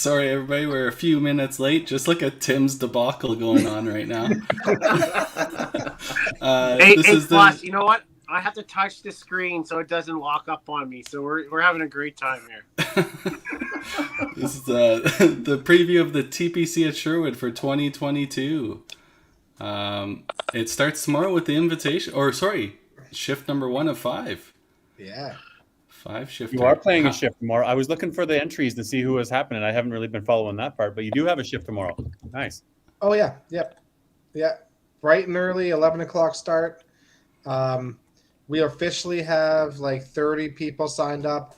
Sorry, everybody. We're a few minutes late. Just look at Tim's debacle going on right now. Plus, you know what? I have to touch the screen so it doesn't lock up on me. So we're having a great time here. This is the preview of the TPC at Sherwood for 2022. It starts tomorrow with the invitation, shift number 1 of 5. Yeah. 5 shift. You are playing a shift tomorrow. I was looking for the entries to see who was happening. I haven't really been following that part, but you do have a shift tomorrow. Nice. Oh, yeah. Yep. Yeah. Bright and early, 11 o'clock start. We officially have like 30 people signed up.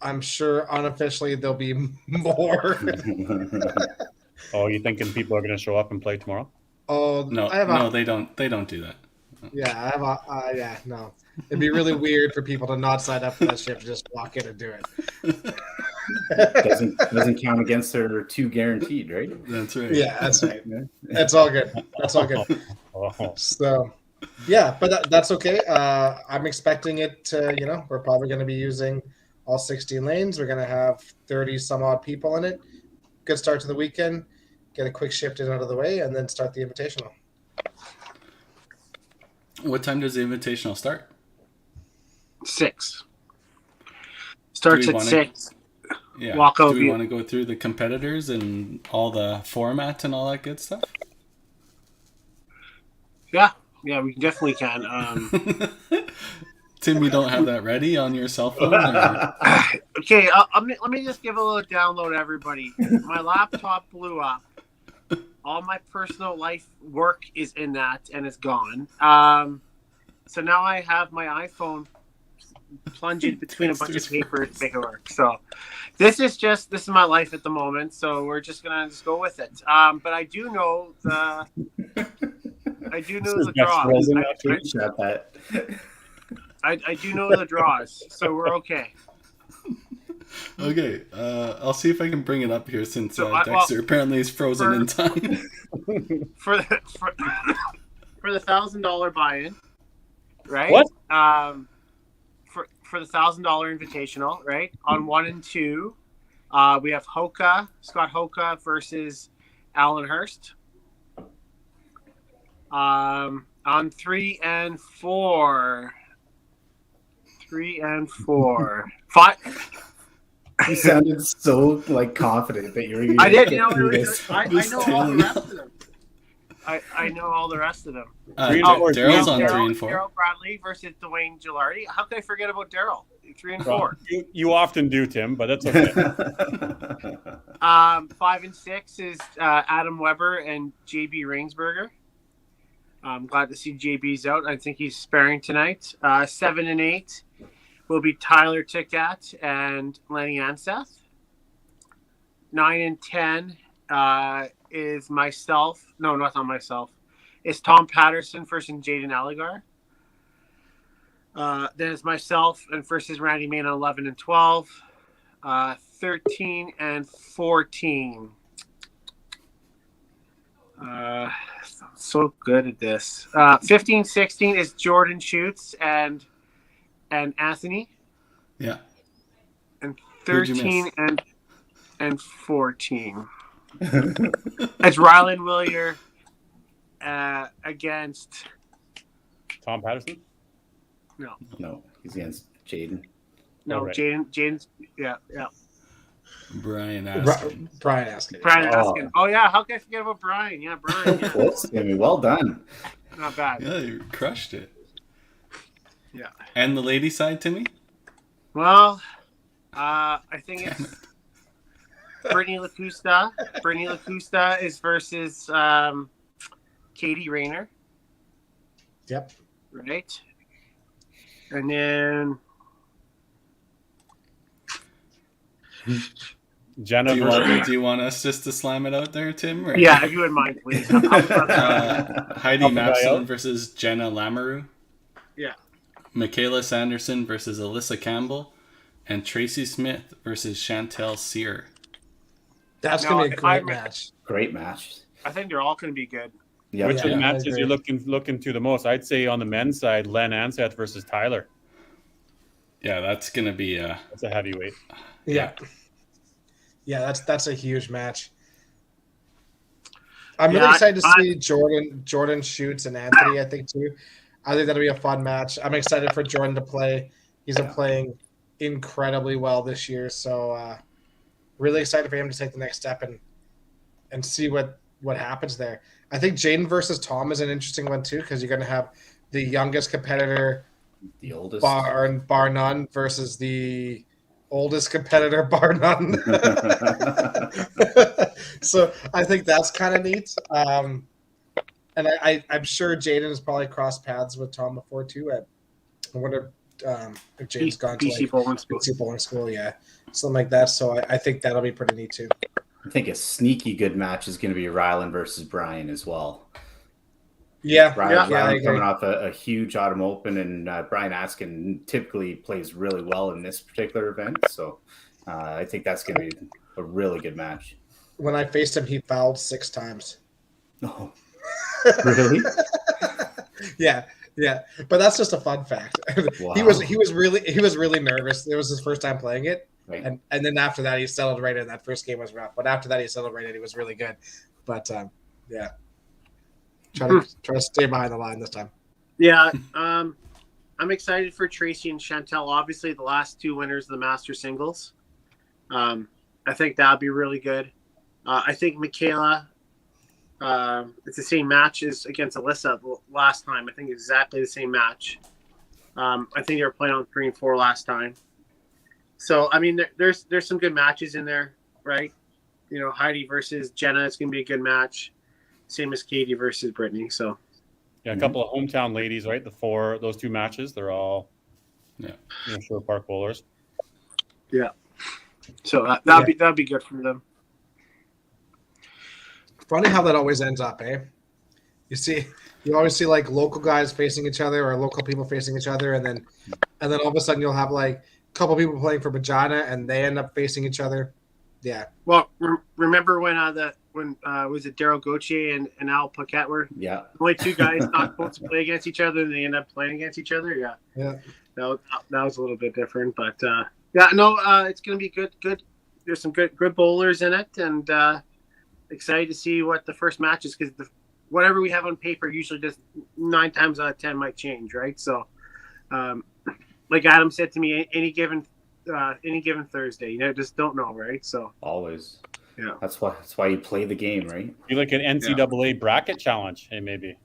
I'm sure unofficially there'll be more. Oh, you thinking people are going to show up and play tomorrow? Oh, no, they don't. They don't do that. Yeah, no. It'd be really weird for people to not sign up for that shift, just walk in and do it. Doesn't count against their 2 guaranteed, right? That's right. Yeah, that's right. That's all good. That's all good. So, yeah, but that's okay. I'm expecting it to, we're probably going to be using all 16 lanes. We're going to have 30 some odd people in it. Good start to the weekend. Get a quick shift in out of the way, and then start the Invitational. What time does the Invitational start? 6. Starts at 6. Yeah. Do we want to go through the competitors and all the formats and all that good stuff? Yeah, we definitely can. Tim, you don't have that ready on your cell phone? Okay, let me just give a little download to everybody. My laptop blew up. All my personal life work is in that, and it's gone. So now I have my iPhone plunged between a bunch of papers to make it work. So this is my life at the moment. So we're just gonna go with it. But I do know the draws. I do know the draws, so we're okay. Okay, I'll see if I can bring it up here since Dexter apparently is frozen in time. For the $1,000 buy-in, right? What? For the $1,000 invitational, right? On 1 and 2, we have Scott Hoka versus Alan Hurst. On 3 and 4. 5. You sounded so confident that you were. I did. I know all the rest of them. I know all the rest of them. Daryl's on 3 and 4. Daryl Bradley versus Dwayne Gilardi. How can I forget about Daryl? 3 and 4. You often do, Tim, but that's okay. 5 and 6 is Adam Weber and JB Rainsberger. I'm glad to see JB's out. I think he's sparing tonight. 7 and 8 will be Tyler Tickat and Lenny Anseth. 9 and 10 is myself. No, not myself. It's Tom Patterson versus Jaden Alligar. Then it's myself and versus Randy Main on 11 and 12. 13 and 14. So good at this. 15, 16 is Jordan Schutz and Anthony. Yeah. And 13 and 14. It's Rylan Willier against Tom Patterson? No, he's against Jaden. No, right. Jaden's yeah. Brian Askin. Brian Askin. Oh yeah, how can I forget about Brian? Yeah, Brian. Yeah. Close, Timmy. Well done. Not bad. Yeah, you crushed it. Yeah. And the lady side, Timmy? Well, I think it's Brittany LaCusta. Brittany LaCusta is versus Katie Rayner. Yep. Right. And then Jenna, do you want us just to slam it out there, Tim? Or? Yeah, if you wouldn't mind, please. Heidi Mapson versus Jenna Lamoureux. Yeah. Michaela Sanderson versus Alyssa Campbell. And Tracy Smith versus Chantel Sear. That's going to be a great match. Great match. I think they're all going to be good. Yep. Which of the matches you're looking to the most? I'd say on the men's side, Len Anseth versus Tyler. Yeah, that's going to be that's a heavyweight. Yeah. Yeah, that's a huge match. I'm Yeah, really excited to see Jordan shoots and Anthony, I think, too. I think that'll be a fun match. I'm excited for Jordan to play. He's been playing incredibly well this year, so really excited for him to take the next step and see what happens there. I think Jaden versus Tom is an interesting one too, because you're going to have the youngest competitor, The oldest. bar none, versus the oldest competitor, bar none. So I think that's kind of neat. And I'm sure Jaden has probably crossed paths with Tom before too. I wonder if Jaden's gone to PC bowling school. PC bowling school, yeah, something like that. So I think that'll be pretty neat too. I think a sneaky good match is going to be Rylan versus Brian as well. Yeah, Rylan coming off a huge Autumn Open, and Brian Askin typically plays really well in this particular event. So I think that's going to be a really good match. When I faced him, he fouled 6 times. Oh, really? Yeah. But that's just a fun fact. Wow. He was really nervous. It was his first time playing it. Right. And then after that, he settled right in. That first game was rough, but after that, he settled right in. He was really good. But yeah, try to stay behind the line this time. Yeah, I'm excited for Tracy and Chantel. Obviously, the last 2 winners of the Master Singles. I think that'll be really good. I think Michaela, it's the same match as against Alyssa last time. I think exactly the same match. I think they were playing on 3 and 4 last time. So, I mean, there's some good matches in there, right? You know, Heidi versus Jenna is going to be a good match. Same as Katie versus Brittany. So, Yeah, a couple of hometown ladies, right? Those 2 matches, they're all Sherwood Park bowlers. Yeah. So that'd be good for them. Funny how that always ends up, eh? You always see like local guys facing each other or local people facing each other, and then all of a sudden you'll have like a couple people playing for Regina, and they end up facing each other. Yeah. Well, remember when was it Daryl Gauthier and Al Paquette were only 2 guys not supposed to play against each other, and they end up playing against each other? Yeah. That was a little bit different, but it's going to be good. There's some good bowlers in it, and excited to see what the first match is, because whatever we have on paper usually just 9 times out of 10 might change, right? So, like Adam said to me, any given Thursday, just don't know, right? So always, yeah. That's why you play the game, right? Be like an NCAA bracket challenge, hey, maybe.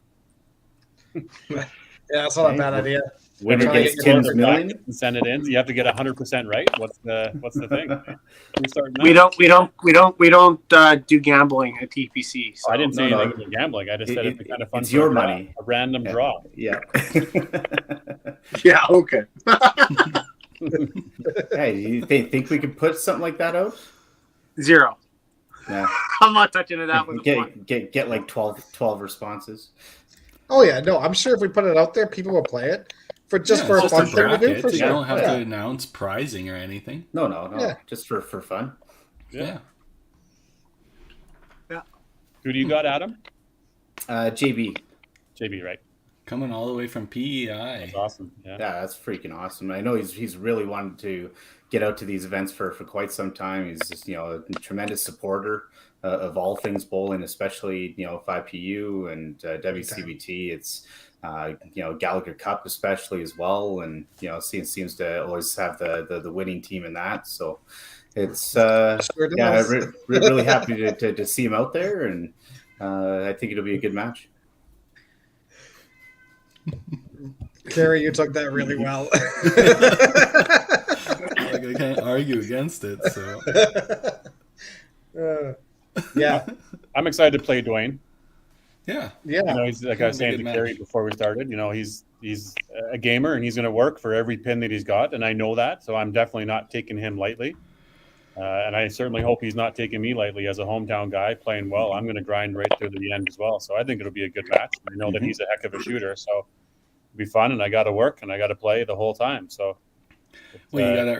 Yeah, that's not a bad idea. Winner gets $10 million and send it in. So you have to get 100% right. What's the thing? We don't do gambling at TPC. So. I didn't say anything about gambling. I just said it's kind of fun. It's your money. A random draw. Yeah. Yeah. Okay. Hey, you think we could put something like that out? 0. Yeah. I'm not touching it out with get like 12 responses. Oh yeah, no, I'm sure if we put it out there, people will play it for a fun thing to do. For you sure. don't have to announce prizing or anything. No, Yeah. just for fun. Yeah. Who do you got, Adam? JB, right? Coming all the way from PEI. That's awesome. Yeah, that's freaking awesome. I know he's really wanted to get out to these events for quite some time. He's just a tremendous supporter of all things bowling, especially 5PU and WCBT. It's Gallagher Cup especially as well, and seems to always have the winning team in that. So it's really happy to see him out there, and I think it'll be a good match. Carrie, you took that really well. I can't argue against it. So yeah, I'm excited to play Dwayne. Yeah. He's like I was saying to Carrie before we started. He's a gamer, and he's going to work for every pin that he's got, and I know that. So I'm definitely not taking him lightly. And I certainly hope he's not taking me lightly as a hometown guy playing well. I'm going to grind right through to the end as well. So I think it'll be a good match. I know that he's a heck of a shooter, so it'll be fun. And I got to work and I got to play the whole time. So, you got to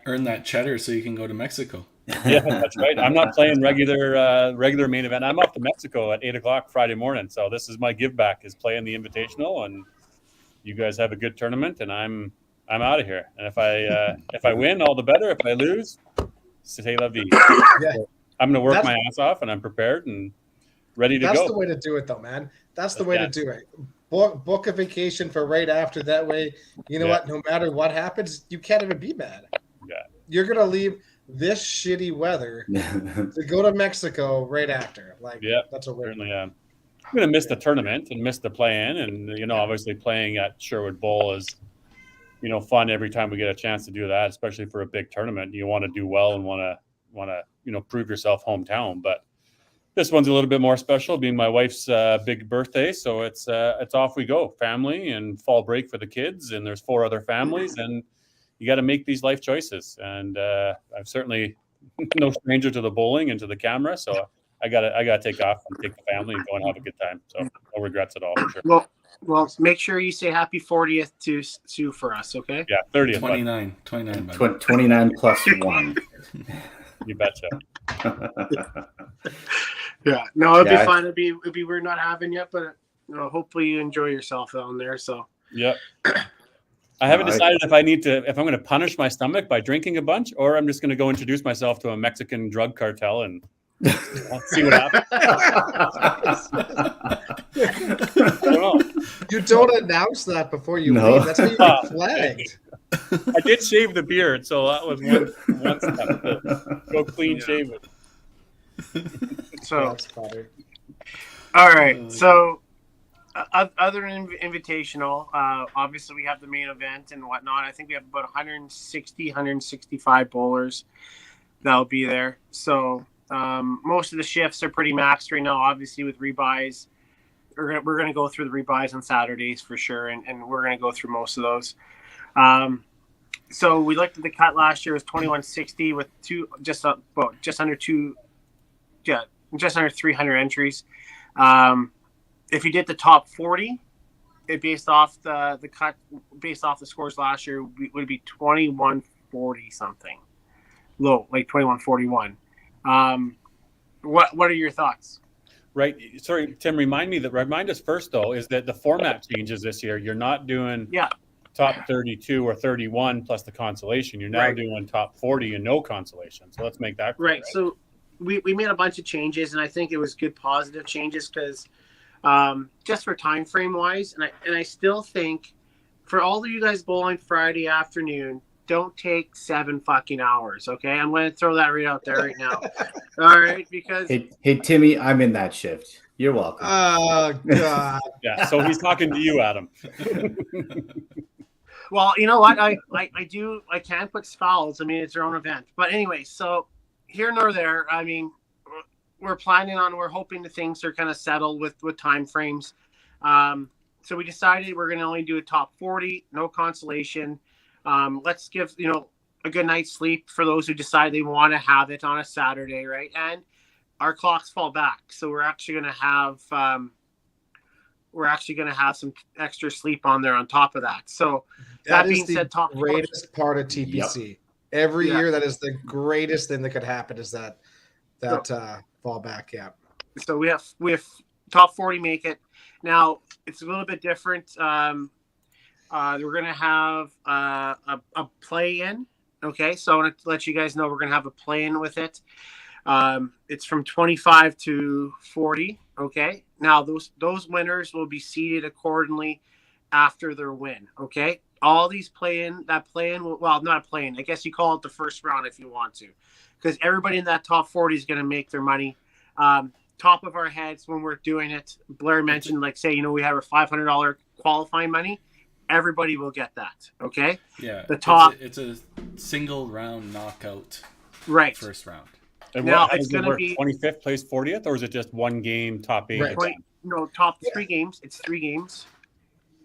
earn that cheddar so you can go to Mexico. Yeah, that's right. I'm not playing regular main event. I'm off to Mexico at 8:00 Friday morning. So this is my give back, is playing the Invitational, and you guys have a good tournament, and I'm out of here. And if I win, all the better. If I lose, C'est la vie. Yeah. So I'm going to work my ass off, and I'm prepared and ready to go. That's the way to do it, though, man. That's the way to do it. Book a vacation for right after. That way, you know what? No matter what happens, you can't even be mad. Yeah. You're going to leave this shitty weather to go to Mexico right after. Like, that's a way. Certainly am. I'm going to miss the tournament and miss the play-in. And, you know, obviously playing at Sherwood Bowl is, you know, fun every time we get a chance to do that, especially for a big tournament. You want to do well and want to, you know, prove yourself hometown. But this one's a little bit more special, being my wife's big birthday. So it's off we go. Family and fall break for the kids. And there's 4 other families. And you got to make these life choices. And I'm certainly no stranger to the bowling and to the camera. So I gotta take off and take the family and go and have a good time. So no regrets at all, for sure. Well, make sure you say happy 40th to Sue for us, okay? Yeah, 30th. 29. 29 plus 1. You betcha. Yeah, no, it'd be fun. It'd be weird not having you, but hopefully you enjoy yourself down there. So yeah, I haven't decided if I'm going to punish my stomach by drinking a bunch, or I'm just going to go introduce myself to a Mexican drug cartel and see what happens. I don't know. You don't announce that before you leave. That's how you get flagged. I did shave the beard, so that was one step to go clean shaven. So that's funny. All right. So other than invitational, obviously we have the main event and whatnot. I think we have about 165 bowlers that'll be there. So most of the shifts are pretty maxed right now, obviously with rebuys. We're going to go through the rebuys on Saturdays for sure, and we're going to go through most of those. So we looked at the cut last year was 2160 with just under 300 entries. If you did the top 40, it based off the cut, based off the scores last year, would be 2140 something, low, like 2141. What are your thoughts? Right. Sorry, Tim, remind us first, though, is that the format changes this year. You're not doing top 32 or 31 plus the consolation. You're now doing top 40 and no consolation. So let's make that clear, right. So we made a bunch of changes, and I think it was good positive changes because just for time frame wise, and I still think for all of you guys bowling Friday afternoon, don't take 7 fucking hours, okay? I'm going to throw that right out there right now. All right, because hey Timmy, I'm in that shift. You're welcome. Oh God. Yeah, so he's talking to you, Adam. Well, you know what? I can't put fouls. I mean, it's their own event. But anyway, so here nor there. I mean, we're hoping that things are kind of settled with time frames. So we decided we're going to only do a top 40, no consolation. Let's give, a good night's sleep for those who decide they want to have it on a Saturday, right? And our clocks fall back. So we're actually going to have some extra sleep on there on top of that. So that being said, top greatest part of TPC. Yep. Every year, that is the greatest thing that could happen is that fallback. Yeah. So we have top 40 make it. Now it's a little bit different. We're going to have a play-in. Okay, so I want to let you guys know we're going to have a play-in with it. It's from 25 to 40. Okay, now those winners will be seeded accordingly after their win. Okay, all these play-in, not a play-in. I guess you call it the first round if you want to, because everybody in that top 40 is going to make their money. Top of our heads when we're doing it. Blair mentioned, we have our $500 qualifying money. Everybody will get that. Okay. Yeah. The top. It's a single round knockout. Right. First round. And now it's going to be 25th plays 40th, or is it just one game top 8? Right. Top 3 games. It's 3 games.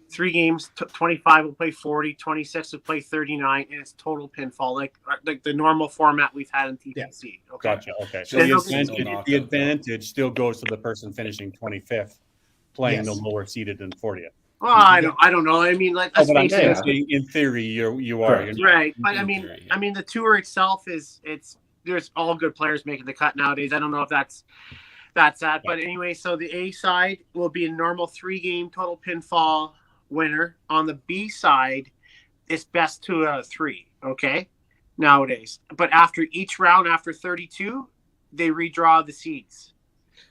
3 games. 25 will play 40. 26 will play 39, and it's total pinfall, like the normal format we've had in TPC. Yeah. Okay. Gotcha. Okay. So the advantage still goes to the person finishing 25th, playing the lower seeded than 40th. Well, I don't know. I mean, in theory, you are right. But I mean, the tour itself there's all good players making the cut nowadays. I don't know if that's that, but anyway. So the A side will be a normal 3-game total pinfall winner. On the B side, it's best 2 out of 3. Okay. nowadays. But after each round, after 32, they redraw the seeds.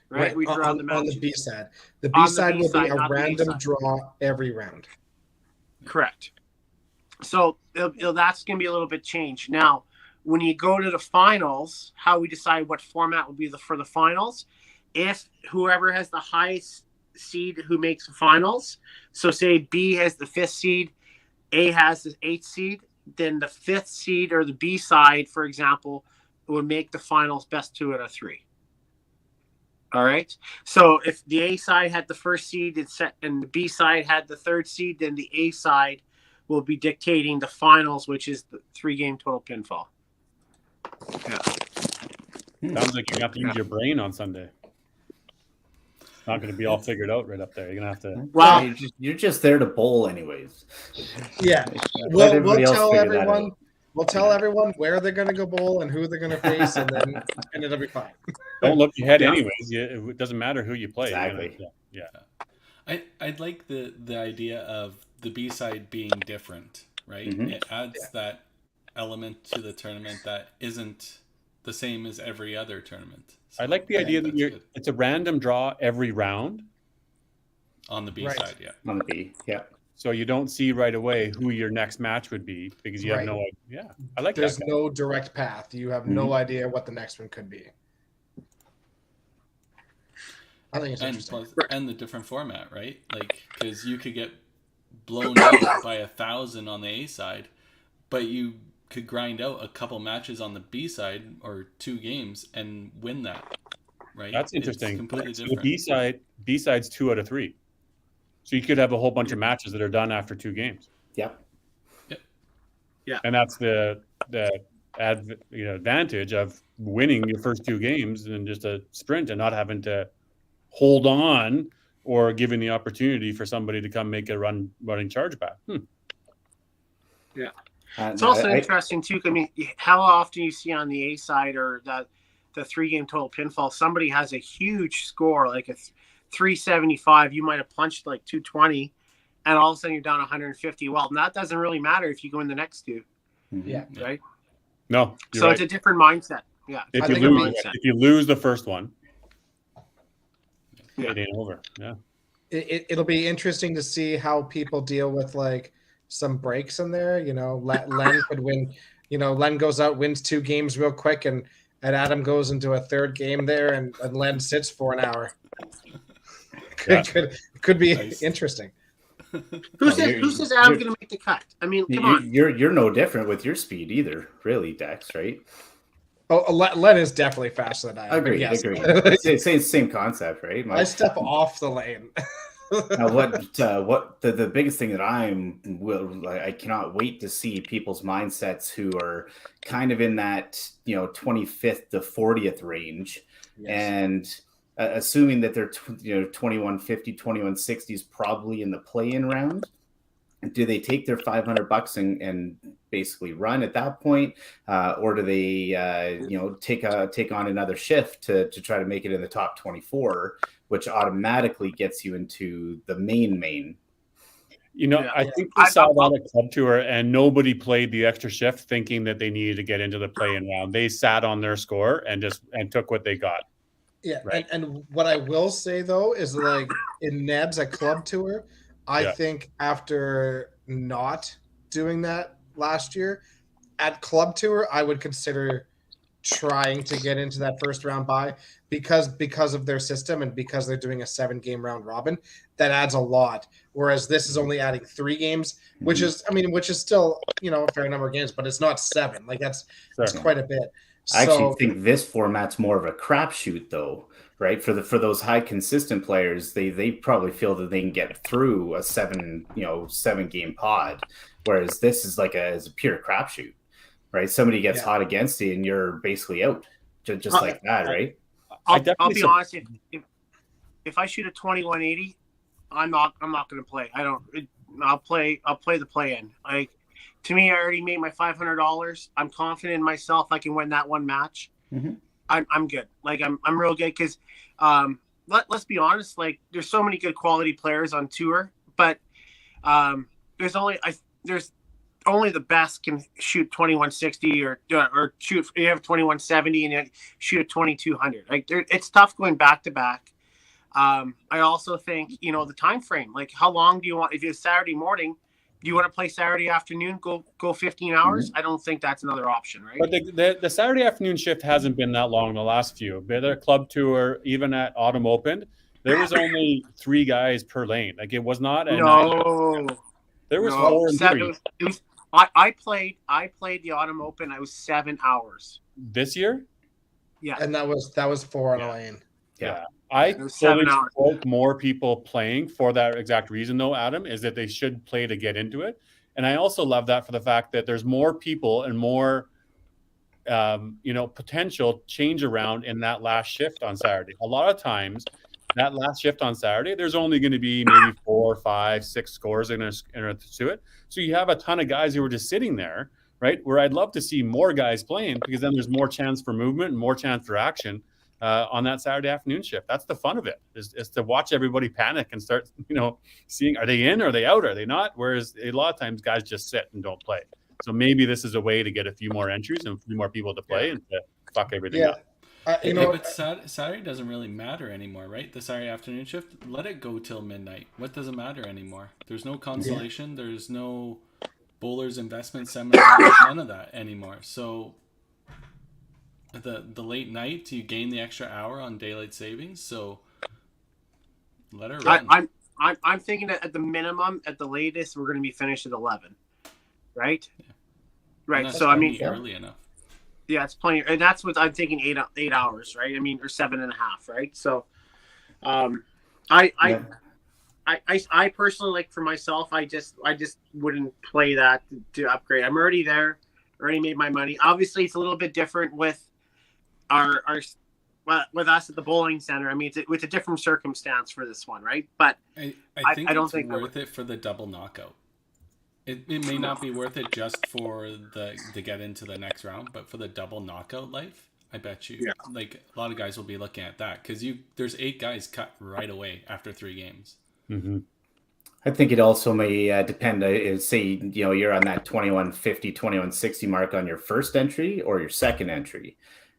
Right? We draw the matches. On the B side. The B side will be a random draw every round. Correct. So that's going to be a little bit changed. Now, when you go to the finals, how we decide what format will be for the finals, if whoever has the highest seed who makes the finals, so say B has the 5th seed, A has the 8th seed, then the 5th seed or the B side, for example, would make the finals best 2 out of 3. All right. So if the A side had the 1st seed and the B side had the 3rd seed, then the A side will be dictating the finals, which is the 3-game total pinfall. Yeah. Sounds like you have to use your brain on Sunday. It's not going to be all figured out right up there. You're going to have to. Well, you're just there to bowl, anyways. Yeah. We'll tell everyone. We'll tell everyone where they're going to go bowl and who they're going to face, and it'll be fine. Don't look ahead, anyways. It doesn't matter who you play. Exactly. I'd like the idea of the B side being different, right? Mm-hmm. It adds that element to the tournament that isn't the same as every other tournament. So I like the idea that it's a random draw every round on the B side. Yeah, on the B. Yeah. So you don't see right away who your next match would be because you have no idea. Yeah, I like There's that. no direct path. You have no idea what the next one could be. I think it's interesting. And the different format, right? Like, because you could get blown out by 1,000 on the A side, but you could grind out a couple matches on the B side or 2 games and win that, right? That's interesting. It's completely different. The B side's 2 out of 3. So you could have a whole bunch of matches that are done after 2 games. Yep. Yeah. And that's the advantage of winning your first 2 games and just a sprint and not having to hold on or giving the opportunity for somebody to come make a running chargeback. Yeah. It's also interesting too. I mean, how often you see on the A side or the 3-game total pinfall, somebody has a huge score, like a 375. You might have punched like 220, and all of a sudden you're down 150. Well, that doesn't really matter if you go in the next 2. Yeah. Right. No. So right. It's a different mindset. Yeah. If you lose the first one, it ain't over. Yeah. It'll be interesting to see how people deal with like some breaks in there. You know, Len could win. You know, Len goes out, wins 2 games real quick, and Adam goes into a 3rd game there, and Len sits for an hour. Could be interesting. Who says Adam's going to make the cut? I mean, come on. You're no different with your speed either, really, Dex, right? Oh, Len is definitely faster than I am. Agree. Yes. Same concept, right? I step off the lane. Now, what the biggest thing that I cannot wait to see people's mindsets who are kind of in that 25th to 40th range, and assuming that they're 2150, 2160 is probably in the play-in round. Do they take their $500 and basically run at that point, or do they take on another shift to try to make it in the top 24, which automatically gets you into the main? I think we saw that at Club Tour, and nobody played the extra shift thinking that they needed to get into the play-in round. They sat on their score and took what they got. Yeah, right. And what I will say though is like in Nebs at Club Tour, I think after not doing that last year at Club Tour, I would consider trying to get into that first round bye because of their system and because they're doing a 7-game round robin. That adds a lot. Whereas this is only adding 3 games, which is still a fair number of games, but it's not 7. Like that's quite a bit. I actually think this format's more of a crapshoot, though, right? For those high consistent players, they probably feel that they can get through a 7-game pod, whereas this is like a pure crapshoot, right? Somebody gets hot against you, and you're basically out, just like that, right? I'll be honest. If I shoot a 2180, I'm not going to play. I'll play the play-in. Like. To me, I already made my $500. I'm confident in myself. I can win that one match. Mm-hmm. I'm good. Like I'm real good because let's be honest. Like there's so many good quality players on tour, but there's only the best can shoot 2160 or shoot. You have 2170 and you shoot a 2200. Like it's tough going back to back. I also think the time frame. Like how long do you want? If it's Saturday morning, do you want to play Saturday afternoon? Go 15 hours. I don't think that's another option, right? But the Saturday afternoon shift hasn't been that long in the last few. But at Club Tour, even at Autumn Open, there was only 3 guys per lane. Like it was not. There was 4 and 3. I played the Autumn Open. I was 7 hours this year. Yeah, and that was 4 on a lane. Yeah. I fully support more people playing for that exact reason, though, Adam, is that they should play to get into it. And I also love that for the fact that there's more people and more, potential change around in that last shift on Saturday. A lot of times, that last shift on Saturday, there's only going to be maybe 4, 5, 6 scores in to it. So you have a ton of guys who are just sitting there, right? Where I'd love to see more guys playing because then there's more chance for movement and more chance for action. On that Saturday afternoon shift. That's the fun of it, is to watch everybody panic and start, seeing, are they in, are they out, are they not? Whereas a lot of times guys just sit and don't play. So maybe this is a way to get a few more entries and a few more people to play and to fuck everything up. But Saturday doesn't really matter anymore, right? The Saturday afternoon shift, let it go till midnight. What does it matter anymore? There's no consolation. Yeah. There's no bowlers investment seminar. There's none of that anymore. So the late night, you gain the extra hour on daylight savings, so let her run. I'm thinking that at the minimum, at the latest, we're going to be finished at 11, right? Yeah. Right. So early enough. Yeah, it's plenty, and that's what I'm thinking. 8 hours, right? I mean, or 7.5, right? So, I personally, like for myself, I just wouldn't play that to upgrade. I'm already there, already made my money. Obviously, it's a little bit different with with us at the bowling center. I mean, it's a different circumstance for this one, right? But I don't think it's worth it for the double knockout. It may not be worth it just for to get into the next round, but for the double knockout life, I bet you like a lot of guys will be looking at that because there's 8 guys cut right away after 3 games. Mm-hmm. I think it also may depend. Say you're on that 2150, 2160 mark on your first entry or your second entry.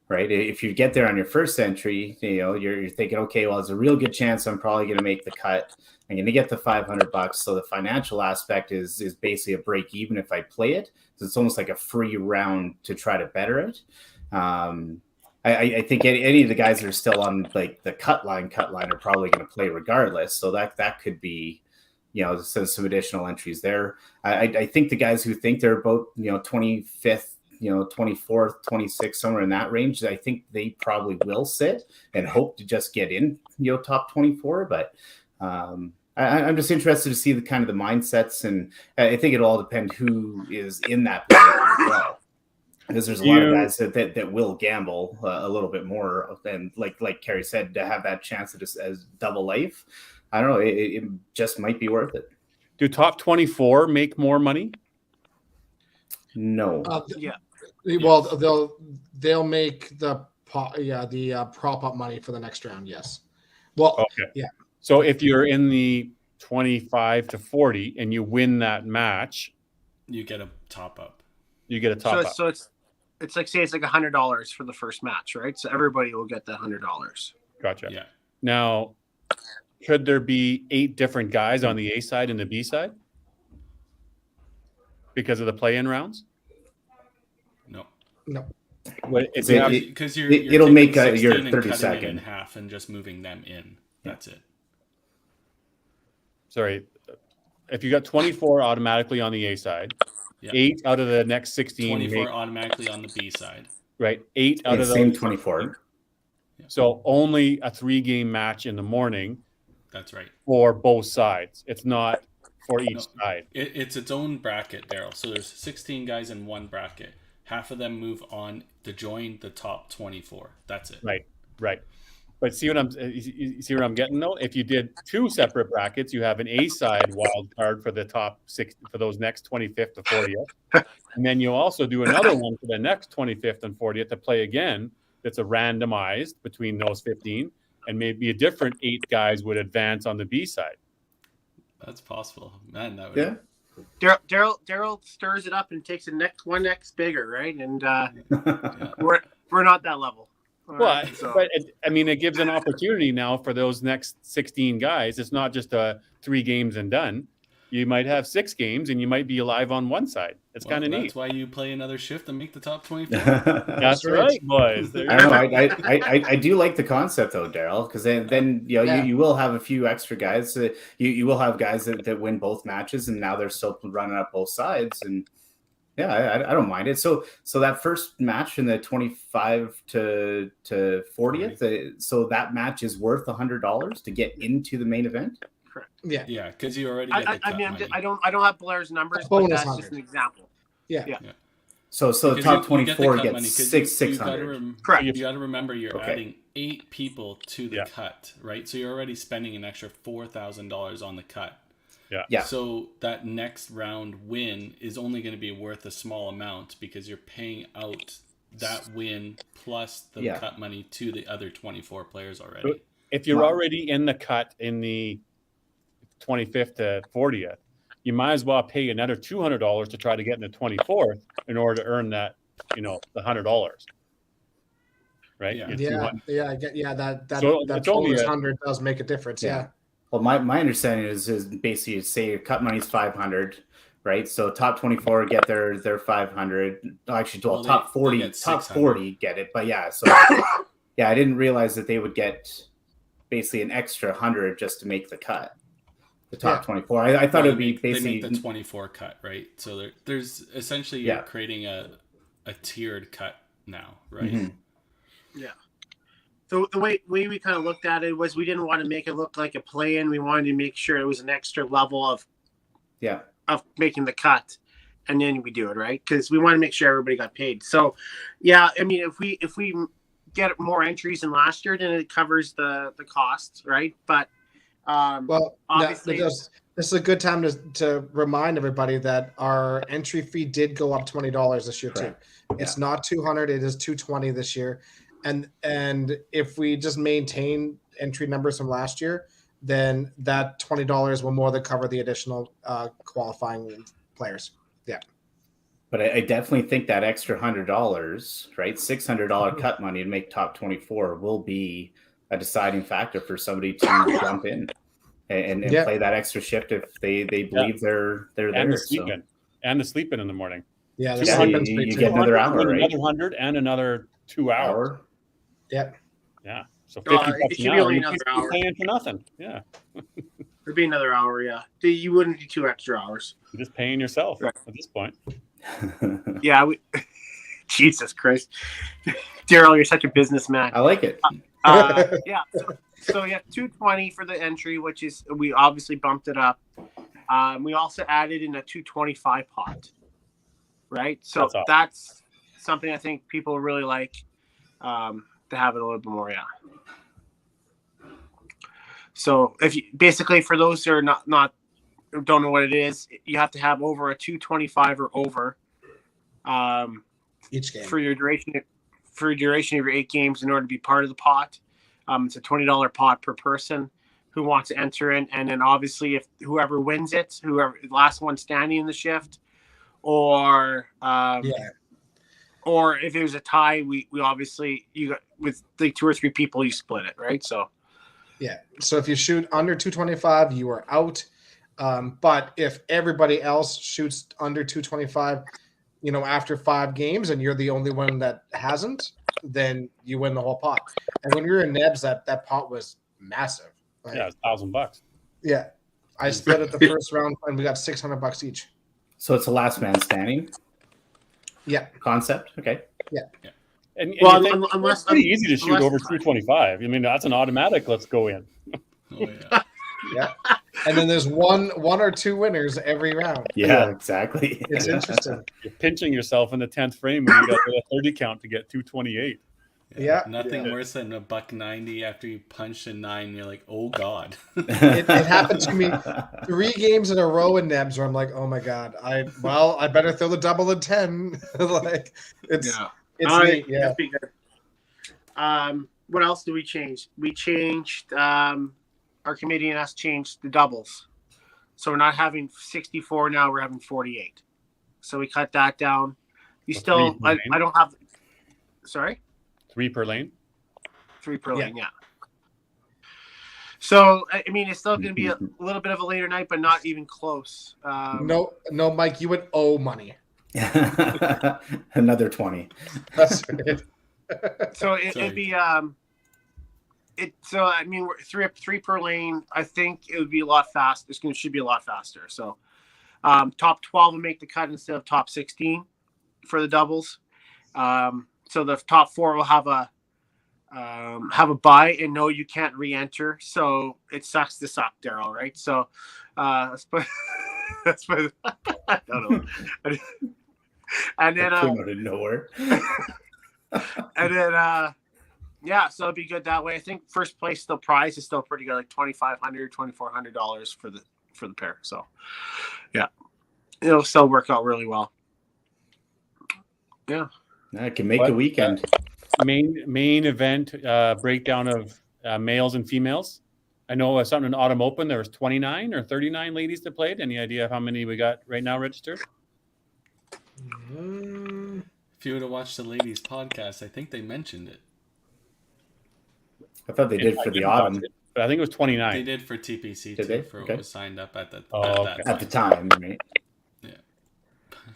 Right. If you get there on your first entry, you're thinking, okay, well, there's a real good chance I'm probably going to make the cut. I'm going to get the $500. So the financial aspect is basically a break even if I play it. So it's almost like a free round to try to better it. I think any of the guys that are still on like the cut line are probably going to play regardless. So that could be, some additional entries there. I think the guys who think they're about 25th. 24th, 26th, somewhere in that range. I think they probably will sit and hope to just get in, top 24. But I'm just interested to see the kind of the mindsets, and I think it'll all depend who is in that position as well. Because there's a lot of guys that will gamble a little bit more, and like Kerry said, to have that chance of just as double life. I don't know. It just might be worth it. Do top 24 make more money? No. Well, they'll make the prop up money for the next round. Yes. Well, okay. Yeah. So if you're in the 25 to 40 and you win that match, you get a top up. So it's like, say it's like $100 for the first match, right? So everybody will get the $100. Gotcha. Yeah. Now, could there be 8 different guys on the A side and the B side because of the play-in rounds? No. Because it'll make your 30 second in half and just moving them in. That's it. Sorry, if you got 24 automatically on the A side, 8 out of the next 16. 24 automatically on the B side. Right, 8 out of the same 24. So only a 3-game match in the morning. That's right. For both sides. It's not for each side. It's its own bracket, Daryl. So there's 16 guys in one bracket. Half of them move on to join the top 24. That's it. Right. But see what I'm getting though? If you did 2 separate brackets, you have an A side wild card for the top 6 for those next 25th to 40th. And then you also do another one for the next 25th and 40th to play again. That's a randomized between those 15, and maybe a different 8 guys would advance on the B side. That's possible. Man, Daryl stirs it up and takes it one X bigger, right? And we're not that level. Well, but it gives an opportunity now for those next 16 guys. It's not just 3 games and done. You might have 6 games and you might be alive on one side. It's kind of neat. That's why you play another shift and make the top 24. That's right, boys. I don't know. I do like the concept though, Daryl, because then you will have a few extra guys. You will have guys that win both matches, and now they're still running up both sides. And yeah, I don't mind it. So that first match in the 25 to 40th, so that match is worth $100 to get into the main event. Correct. Yeah, because you already get the cut money. I don't have Blair's numbers, but that's just an example. Yeah. So the top 24 gets 600. Correct. You got to remember you're adding 8 people to the cut, right? So you're already spending an extra $4,000 on the cut. Yeah. So that next round win is only going to be worth a small amount because you're paying out that win plus the cut money to the other 24 players already. If you're already in the cut in the 25th to 40th, you might as well pay another $200 to try to get in the 24th in order to earn that, the $100. Right? That So that only 100 does make a difference. Yeah. Well, my understanding is basically say your cut money is 500, right? So top 24 get their 500. Actually, top 40 get it. But I didn't realize that they would get basically an extra 100 just to make the cut. The top 24. I thought it would be basically they make the 24 cut, right? So there's essentially you're creating a tiered cut now, right? Mm-hmm. Yeah. So the way we kind of looked at it was we didn't want to make it look like a play-in. We wanted to make sure it was an extra level of making the cut, and then we do it right because we want to make sure everybody got paid. So, if we get more entries than last year, then it covers the costs, right? But obviously, this is a good time to remind everybody that our entry fee did go up $20 this year too. It's not $200; it is $220 this year. And if we just maintain entry numbers from last year, then that $20 will more than cover the additional qualifying players. Yeah. But I definitely think that extra $100, right, $600 cut money to make top 24 will be a deciding factor for somebody to jump in and play that extra shift if they believe they're there. And the sleeping in the morning. Yeah, you get another hour, right? Another 100 and another 2 hours. Yeah. Yeah. So 50 bucks it should an be hour. only You're another hour. paying for nothing. Yeah. It'd be another hour. Yeah. You wouldn't do 2 extra hours. You're just paying yourself at this point. Yeah. Jesus Christ, Daryl, you're such a businessman. I like it. So you have $220 for the entry, which is we obviously bumped it up. We also added in a $225 pot. Right. So that's something I think people really like. To have it a little bit more, So if you, basically for those who are not don't know what it is, you have to have over a 225 or over each game for your duration of your 8 games in order to be part of the pot. It's a $20 pot per person who wants to enter in, and then obviously if whoever wins it, whoever last one standing in the shift, or or if it was a tie, we obviously with like 2 or 3 people, you split it, right? So so if you shoot under 225, you are out. But if everybody else shoots under 225, after 5 games, and you're the only one that hasn't, then you win the whole pot. And when we were in Nebs, that pot was massive. It was $1,000. Yeah, I split it the first round, and we got $600 each. So it's a last man standing. Yeah. Concept. Okay. Yeah. And unless it's pretty easy to shoot over 225. I mean, that's an automatic. Let's go in. Yeah. And then there's one or 2 winners every round. Yeah, exactly. It's interesting. You're pinching yourself in the 10th frame when you got a 30 count to get 228. Yeah. Nothing worse than a $1.90 after you punch a 9. You're like, oh God. It happened to me 3 games in a row in Nebs where I'm like, oh my God, I better throw the double and 10. Like it's neat. Yeah. What else do we change? We changed our committee and us changed the doubles. So we're not having 64 now. We're having 48. So we cut that down. You still, I don't have. Sorry. 3 per lane. 3 per lane, yeah. So I mean, it's still going to be a little bit of a later night, but not even close. No, Mike, you would owe money. Another 20. That's right. So it'd be So I mean, we're three per lane. I think it would be a lot faster. Should be a lot faster. So top 12 will make the cut instead of top 16 for the doubles. So the top 4 will have a bye, and no, you can't re-enter. So it sucks to suck, Daryl, right? So that's I don't know. And then came out of nowhere. And then yeah, so it'd be good that way. I think first place still prize is still pretty good, like $2,500, $2,400 for the pair. So yeah, it'll still work out really well. Yeah, that can make the weekend. Main event breakdown of males and females. I know something in Autumn Open there was 29 or 39 ladies that played. Any idea of how many we got right now registered? If you would have watched the ladies' podcast, I think they mentioned it. I thought they did for the Autumn. But I think it was 29. They did for TPC did too, for what was signed up at the at the time. Right? Yeah,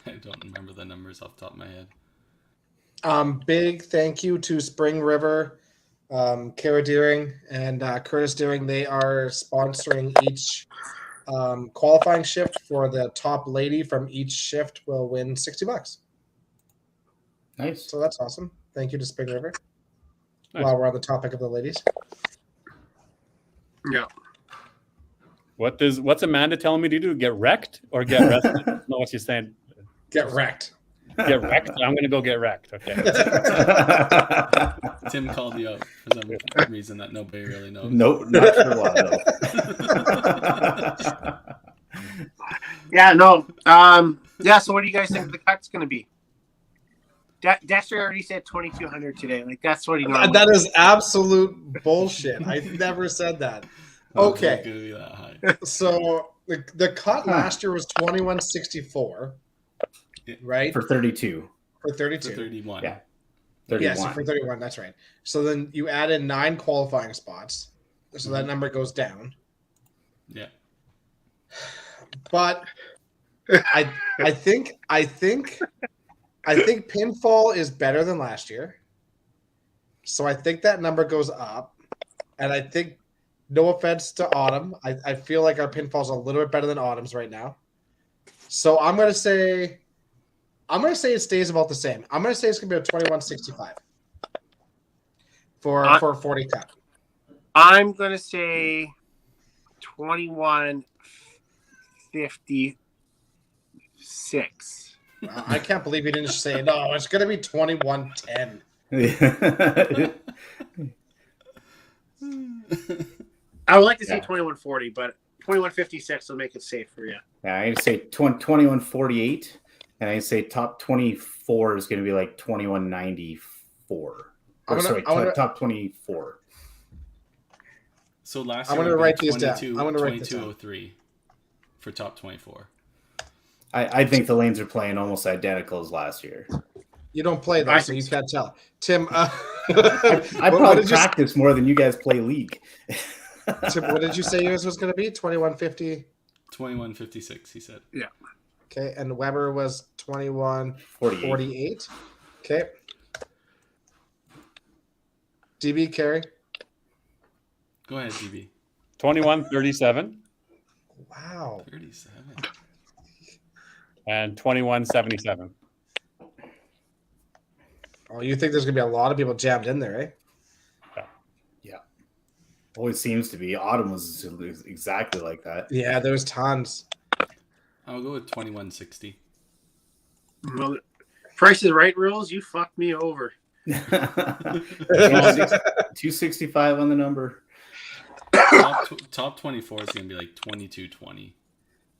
I don't remember the numbers off the top of my head. Big thank you to Spring River, Kara Deering, and Curtis Deering. They are sponsoring each qualifying shift. For the top lady from each shift will win $60. Nice. So that's awesome. Thank you to Spring River. Nice. While we're on the topic of the ladies. yeah. What's Amanda telling me to do? Get wrecked or get rested? I don't know what she's saying. Get wrecked. Get wrecked. I'm going to go get wrecked. Okay. Tim called you out for some reason that nobody really knows. Nope, not for a while. Yeah, no. Yeah, so what do you guys think the cut's going to be? Dexter already said 2,200 today. Like, that's what he normally That is absolute bullshit. I never said that. Okay. It's not gonna be that high. So the cut last year was 2164, right? For 32. For 32. For 31. Yeah. 31. Yeah, so for 31, that's right. So then you add in 9 qualifying spots. So that number goes down. Yeah. But I think pinfall is better than last year. So I think that number goes up. And I think, no offense to Autumn, I feel like our pinfall's a little bit better than Autumn's right now. So I'm gonna say it stays about the same. I'm gonna say it's gonna be a 2165 for a 40 cut. I'm gonna say 2156. I can't believe you didn't say no. It's gonna be 2110. I would like to say 2140, but 2156 will make it safe for you. Yeah, I say 2148, and I say top 24 is going to be like 2194. Top 24. So last I'm year gonna would write be these down. 22, I'm gonna write this down. 2203 for top 24. I think the lanes are playing almost identical as last year. You don't play that, so you can't tell. Tim, I probably practice more than you guys play League. Tim, what did you say yours was going to be? 2150? 2156, he said. Yeah. Okay, and Weber was 2148. Okay. DB, Carey? Go ahead, DB. 2137 Wow. 37. and 2177. Oh, you think there's going to be a lot of people jammed in there, eh? Yeah. Always seems to be. Autumn was exactly like that. Yeah, there's tons. I'll go with 2160. Well, Price is Right rules, you fucked me over. 265 on the number. Top 24 is going to be like 2220.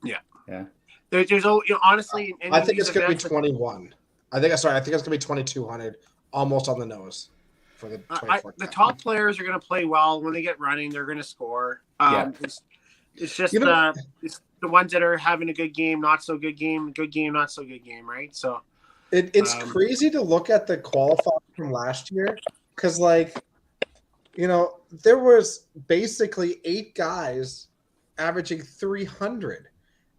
Yeah. Yeah. There's honestly, I think it's going to be 21. I think it's going to be 2200, almost on the nose for the 24. The top players are going to play well when they get running. They're going to score. It's just the the ones that are having a good game, not so good game, not so good game, right? So it's crazy to look at the qualifier from last year because, like, you know, there was basically 8 guys averaging 300,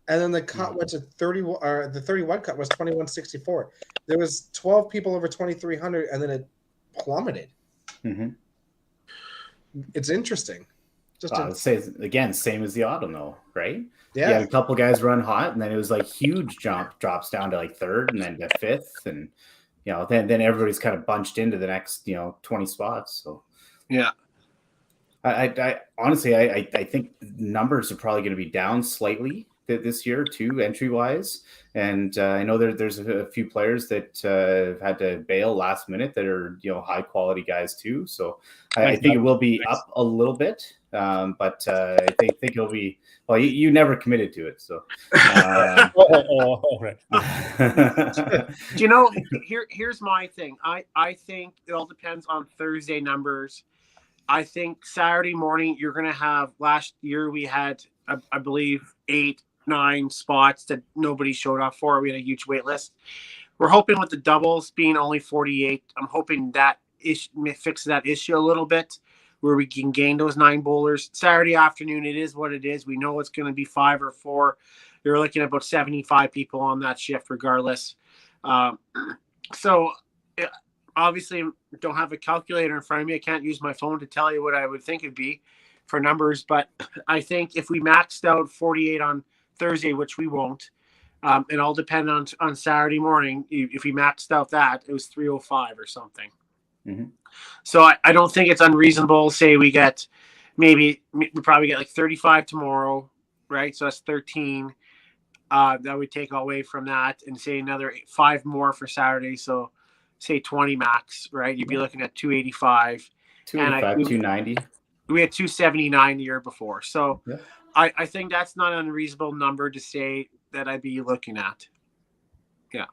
and then the cut went to 30. Or the 31 cut was 2164. There was 12 people over 2300, and then it plummeted. Mm-hmm. It's interesting. Again, same as the autumn, though, right? Yeah. You had a couple guys run hot, and then it was like huge drops down to like 3rd, and then to 5th, and then everybody's kind of bunched into the next 20 spots. So yeah, I honestly I think numbers are probably going to be down slightly this year too, entry wise, and I know there's a few players that have had to bail last minute that are high quality guys too. So I think it will be up a little bit, but I think it'll be. Well, you never committed to it, so. Here's my thing. I think it all depends on Thursday numbers. I think Saturday morning you're going to have. Last year we had, I believe, 8-9 spots that nobody showed up for. We had a huge wait list. We're hoping with the doubles being only 48. I'm hoping that fixes that issue a little bit, where we can gain those 9 bowlers. Saturday afternoon, it is what it is. We know it's going to be 5 or 4. You're looking at about 75 people on that shift regardless. So obviously don't have a calculator in front of me. I can't use my phone to tell you what I would think it'd be for numbers. But I think if we maxed out 48 on Thursday, which we won't, it all depend on Saturday morning. If we maxed out that, it was 305 or something. Mm-hmm. So I don't think it's unreasonable. Say we probably get like 35 tomorrow, right? So that's 13. That would take away from that, and say another 5 more for Saturday. So say 20 max, right? You'd be looking at 285. 290. We had 279 the year before. So yeah. I think that's not an unreasonable number to say that I'd be looking at. Yeah.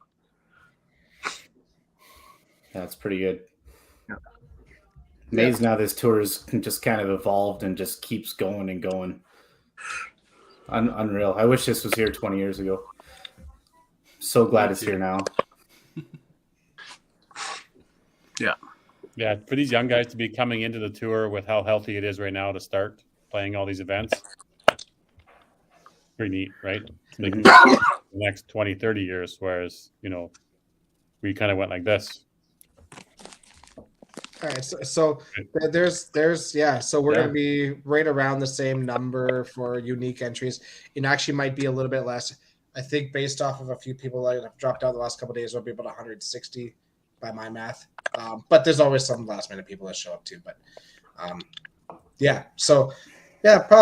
That's pretty good. Yeah. Amazing how this tour has just kind of evolved and just keeps going and going. Unreal. I wish this was here 20 years ago. So glad it's here now. Yeah. Yeah, for these young guys to be coming into the tour with how healthy it is right now to start playing all these events, pretty neat, right? Like the next 20, 30 years, whereas, we kind of went like this. All right, so there's so we're going to be right around the same number for unique entries. It actually might be a little bit less. I think based off of a few people that have dropped out the last couple of days, it'll be about 160 by my math. But there's always some last minute people that show up too. But probably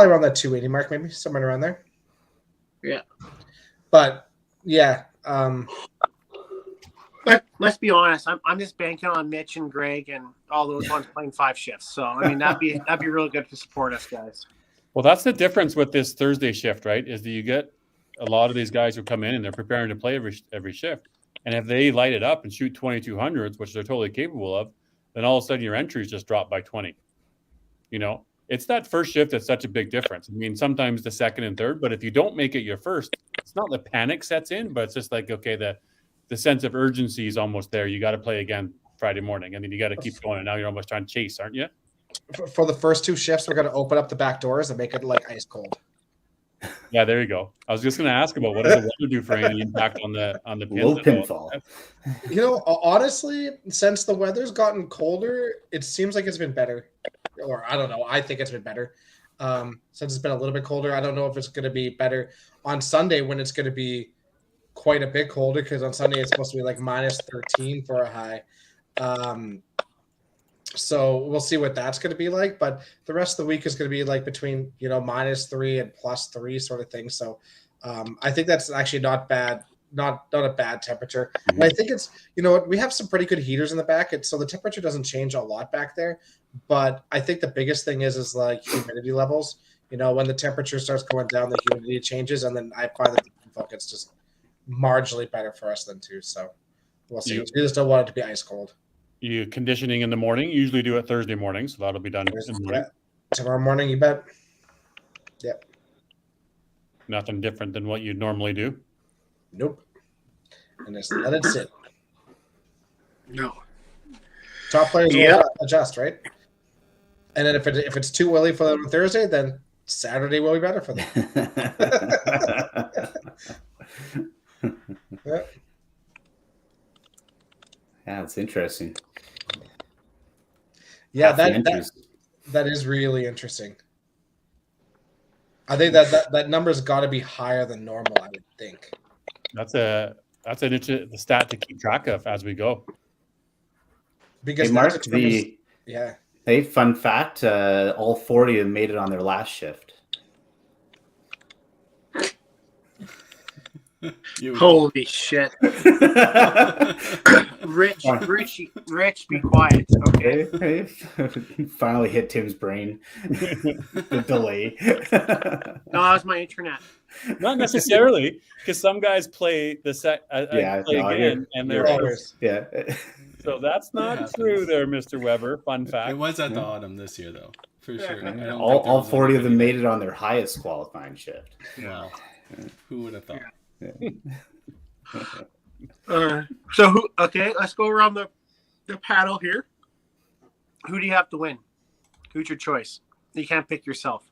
around that 280 mark, maybe somewhere around there. Yeah. But yeah. Let's be honest. I'm just banking on Mitch and Greg and all those ones playing 5 shifts. So I mean that'd be really good to support us guys. Well, that's the difference with this Thursday shift, right? Is that you get a lot of these guys who come in and they're preparing to play every shift, and if they light it up and shoot 2200s, which they're totally capable of, then all of a sudden your entries just drop by 20. It's that first shift that's such a big difference. I mean, sometimes the second and third, but if you don't make it your first, it's not the panic sets in, but it's just like, okay, the sense of urgency is almost there. You got to play again Friday morning, and then you got to keep going. And now you're almost trying to chase, aren't you? For the first 2 shifts, we're going to open up the back doors and make it like ice cold. Yeah, there you go. I was just going to ask about what does the weather do for any impact on the low pinfall. Honestly, since the weather's gotten colder, it seems like it's been better. Or I don't know. I think it's been better. Since it's been a little bit colder, I don't know if it's going to be better on Sunday when it's going to be quite a bit colder, because on Sunday it's supposed to be like minus 13 for a high. So we'll see what that's going to be like, but the rest of the week is going to be like between minus 3 and plus 3 sort of thing. So I think that's actually not bad, not a bad temperature. And I think it's we have some pretty good heaters in the back, so the temperature doesn't change a lot back there. But I think the biggest thing is like humidity levels. When the temperature starts going down, the humidity changes, and then I find that the pinfall gets just marginally better for us then too. So we'll see. We just don't want it to be ice cold. You conditioning in the morning. You usually do it Thursday morning, so that'll be done in the morning. Yeah. Tomorrow morning, you bet. Yep. Nothing different than what you'd normally do. Nope. And just let it sit. No. Top players Yep. will adjust, right? And then if it's too early for them on Thursday, then Saturday will be better for them. Yeah. Yeah, it's interesting. Yeah, Half the entries. that is really interesting. I think that number's got to be higher than normal, I would think. That's the stat to keep track of as we go. Because Hey, now Mark, the yeah. Hey, fun fact, all 40 have made it on their last shift. Holy shit. Rich, be quiet. Okay. Hey, finally hit Tim's brain. The delay. No, that was my internet. Not necessarily, because some guys play again, and they're Always. Yeah. So that's not true there, Mr. Weber. Fun fact. It was at the autumn this year, though, for sure. I don't think All there was 40 of them anybody- made it on their highest qualifying shift. Wow. Who would have thought? So who? Okay, let's go around the paddle here. Who do you have to win? Who's your choice? You can't pick yourself.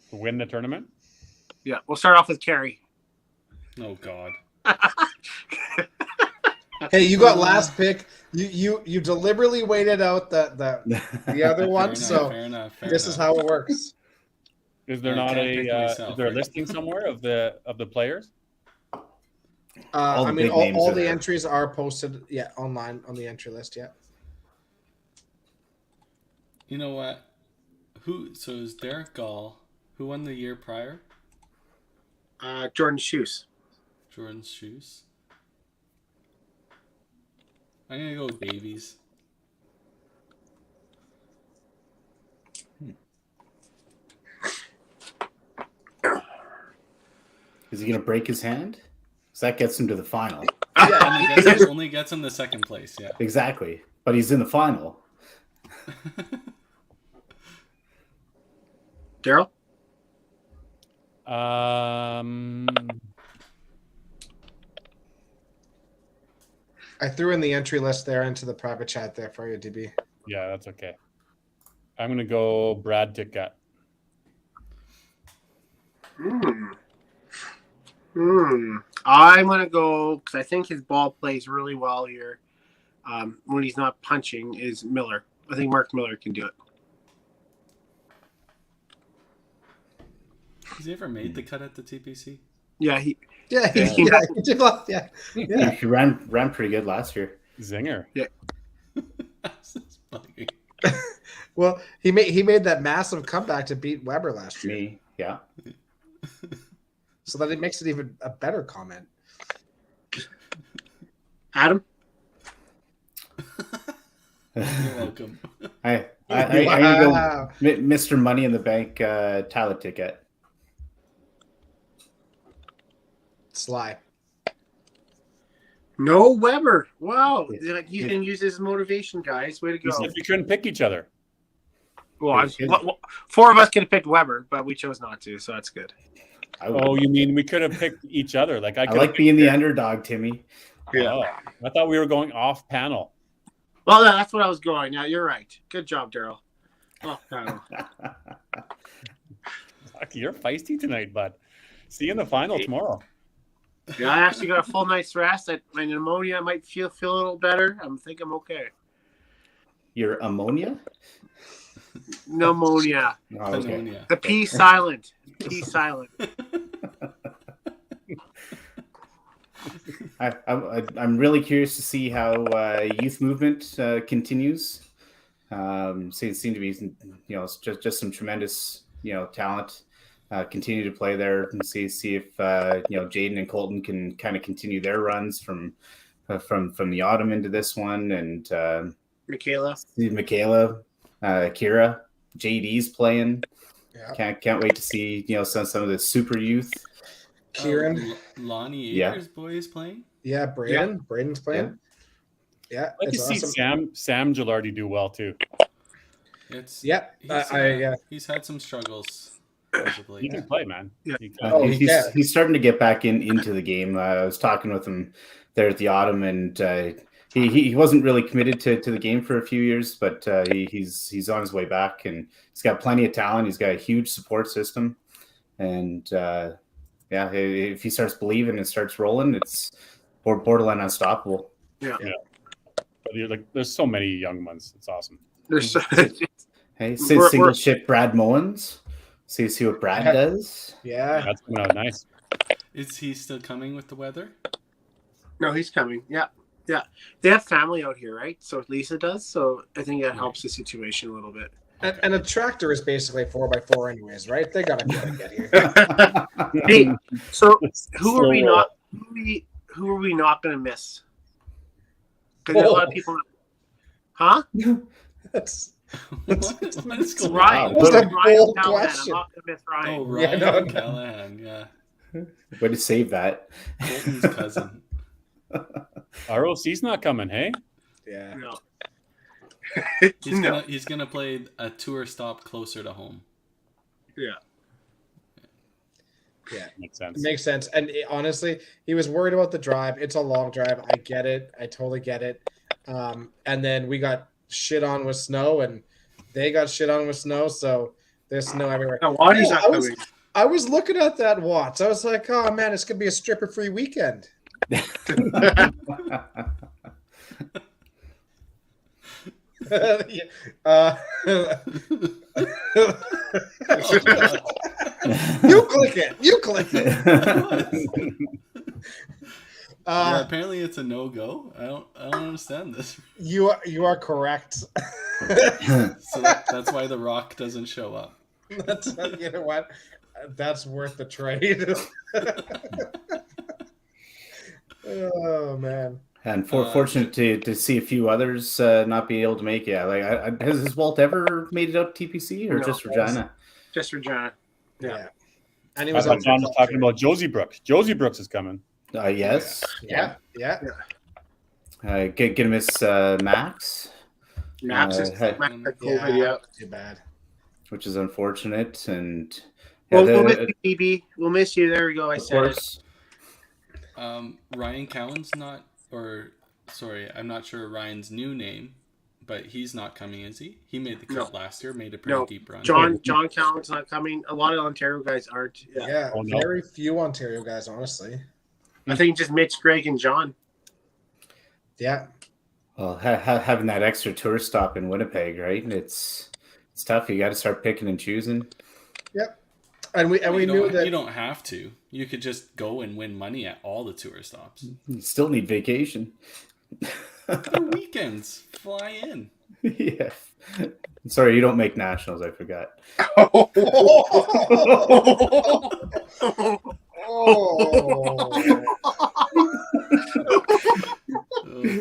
To win the tournament? Yeah, we'll start off with Carrie. Oh God. Hey, you got last pick. You deliberately waited out the other one, so fair enough. this is how it works. Is there I not can't pick myself, is there a right? listing somewhere of the players? All the I mean, big names all are the there. entries are posted, online on the entry list. Yeah. You know what? So is Derek Gall? Who won the year prior? Jordan Shoes. Jordan's Shoes. I'm gonna go with Davies. Is he going to break his hand? Because that gets him to the final. Only gets him the second place. Yeah. Exactly. But he's in the final. Daryl? I threw in the entry list there into the private chat there for you, DB. Yeah, that's okay. I'm gonna go Brad Ticket. I'm gonna go because I think his ball plays really well here. When he's not punching, is Miller. I think Mark Miller can do it. Has he ever made the cut at the TPC? Yeah, he He did well. Yeah. He ran pretty good last year. Zinger. This is bugging. Well, he made that massive comeback to beat Weber last year. Me, yeah. So that it makes it even a better comment. Adam. You're welcome. I'm gonna go Mr. Money in the Bank, Tyler Ticket. Sly. No Weber. Wow, he's gonna use his motivation, guys. Way to You go. said you couldn't pick each other. Well, four of us could have picked Weber, but we chose not to, so that's good. Oh, you mean we could have picked each other? Like I like being the underdog, Timmy. Yeah. Oh, I thought we were going off panel. Well, that's what I was going. Now you're right. Good job, Daryl. Oh, no. Fuck, you're feisty tonight, bud. See you in the final tomorrow. Yeah, I actually got a full night's rest. My pneumonia might feel a little better. I think I'm okay. Your ammonia? Pneumonia. Oh, okay. The P silent. P silent. I'm really curious to see how youth movement continues. It seemed to be, just some tremendous, talent. Continue to play there and see if Jaden and Colton can kind of continue their runs from the autumn into this one, and Michaela, Kira, JD's playing. Yeah. Can't wait to see some of the super youth. Kieran, Lonnie Akers boys playing. Yeah, Braden. Yeah. Braden's playing. Yeah, I'd like to see Sam Gilardi do well too. He's had some struggles. as of He late. can play, man. Yeah. He can. Oh, yeah. He's starting to get back into the game. I was talking with him there at the autumn, and he wasn't really committed to the game for a few years, but he's on his way back, and he's got plenty of talent. He's got a huge support system, and if he starts believing and starts rolling, it's borderline unstoppable. Yeah. But there's so many young ones. It's awesome. There's so, Hey, We're- single ship Brad Mullins. See what Brad does. Yeah. That's coming out nice. Is he still coming with the weather? no, he's coming. Yeah. They have family out here, right? So Lisa does. So I think that helps the situation a little bit. And a tractor is basically 4x4 anyways, right? They gotta be able to get here. Hey, so who are So, we not? Who are we not going to miss? Because there's a lot of people. Huh? That's what is going Ryan. on? That was a Ryan bold Callahan. I'm question. not going to miss Ryan. Oh, Ryan Yeah, no. Callahan, yeah. Way to save that. Colton's cousin. ROC's not coming, hey? yeah. No. He's gonna play a tour stop closer to home. Yeah. Yeah. Makes sense. It makes sense. And honestly, he was worried about the drive. It's a long drive. I get it. I totally get it. And then we got shit on with snow, and they got shit on with snow. So there's snow everywhere. No, Waddy's Yeah, not coming. I was looking at that watch. I was like, oh man, it's gonna be a stripper-free weekend. Yeah. You click it. You click it. Yeah, apparently it's a no-go. I don't understand this. You are correct. So that's why The Rock doesn't show up. That's, you know what? That's worth the trade. Oh man. And fortunate to see a few others not be able to make it. Yeah, like has Walt ever made it up to TPC or No. just Regina? Just Regina. Yeah. And he I was thought on John was talking about Josie Brooks. Josie Brooks is coming. Yes. Yeah. Gonna miss Max, Max is hey. Max had COVID, yeah. Too bad. which is unfortunate. And We'll miss you, BB. We'll miss you. There we go. I of said it. course, Ryan Cowan's not, or sorry, I'm not sure Ryan's new name, but he's not coming, is he? He made the cut last year, made a pretty deep run. John Cowan's not coming. A lot of Ontario guys aren't. Yeah, Oh, no. very few Ontario guys, honestly. I think just Mitch, Greg, and John. Yeah. well, having that extra tour stop in Winnipeg, right? It's tough. You got to start picking and choosing. Yep. And we You knew don't- that you don't have to. You could just go and win money at all the tour stops. You still need vacation. They're weekends. Fly in. Yeah. Sorry, you don't make nationals. I forgot. Oh,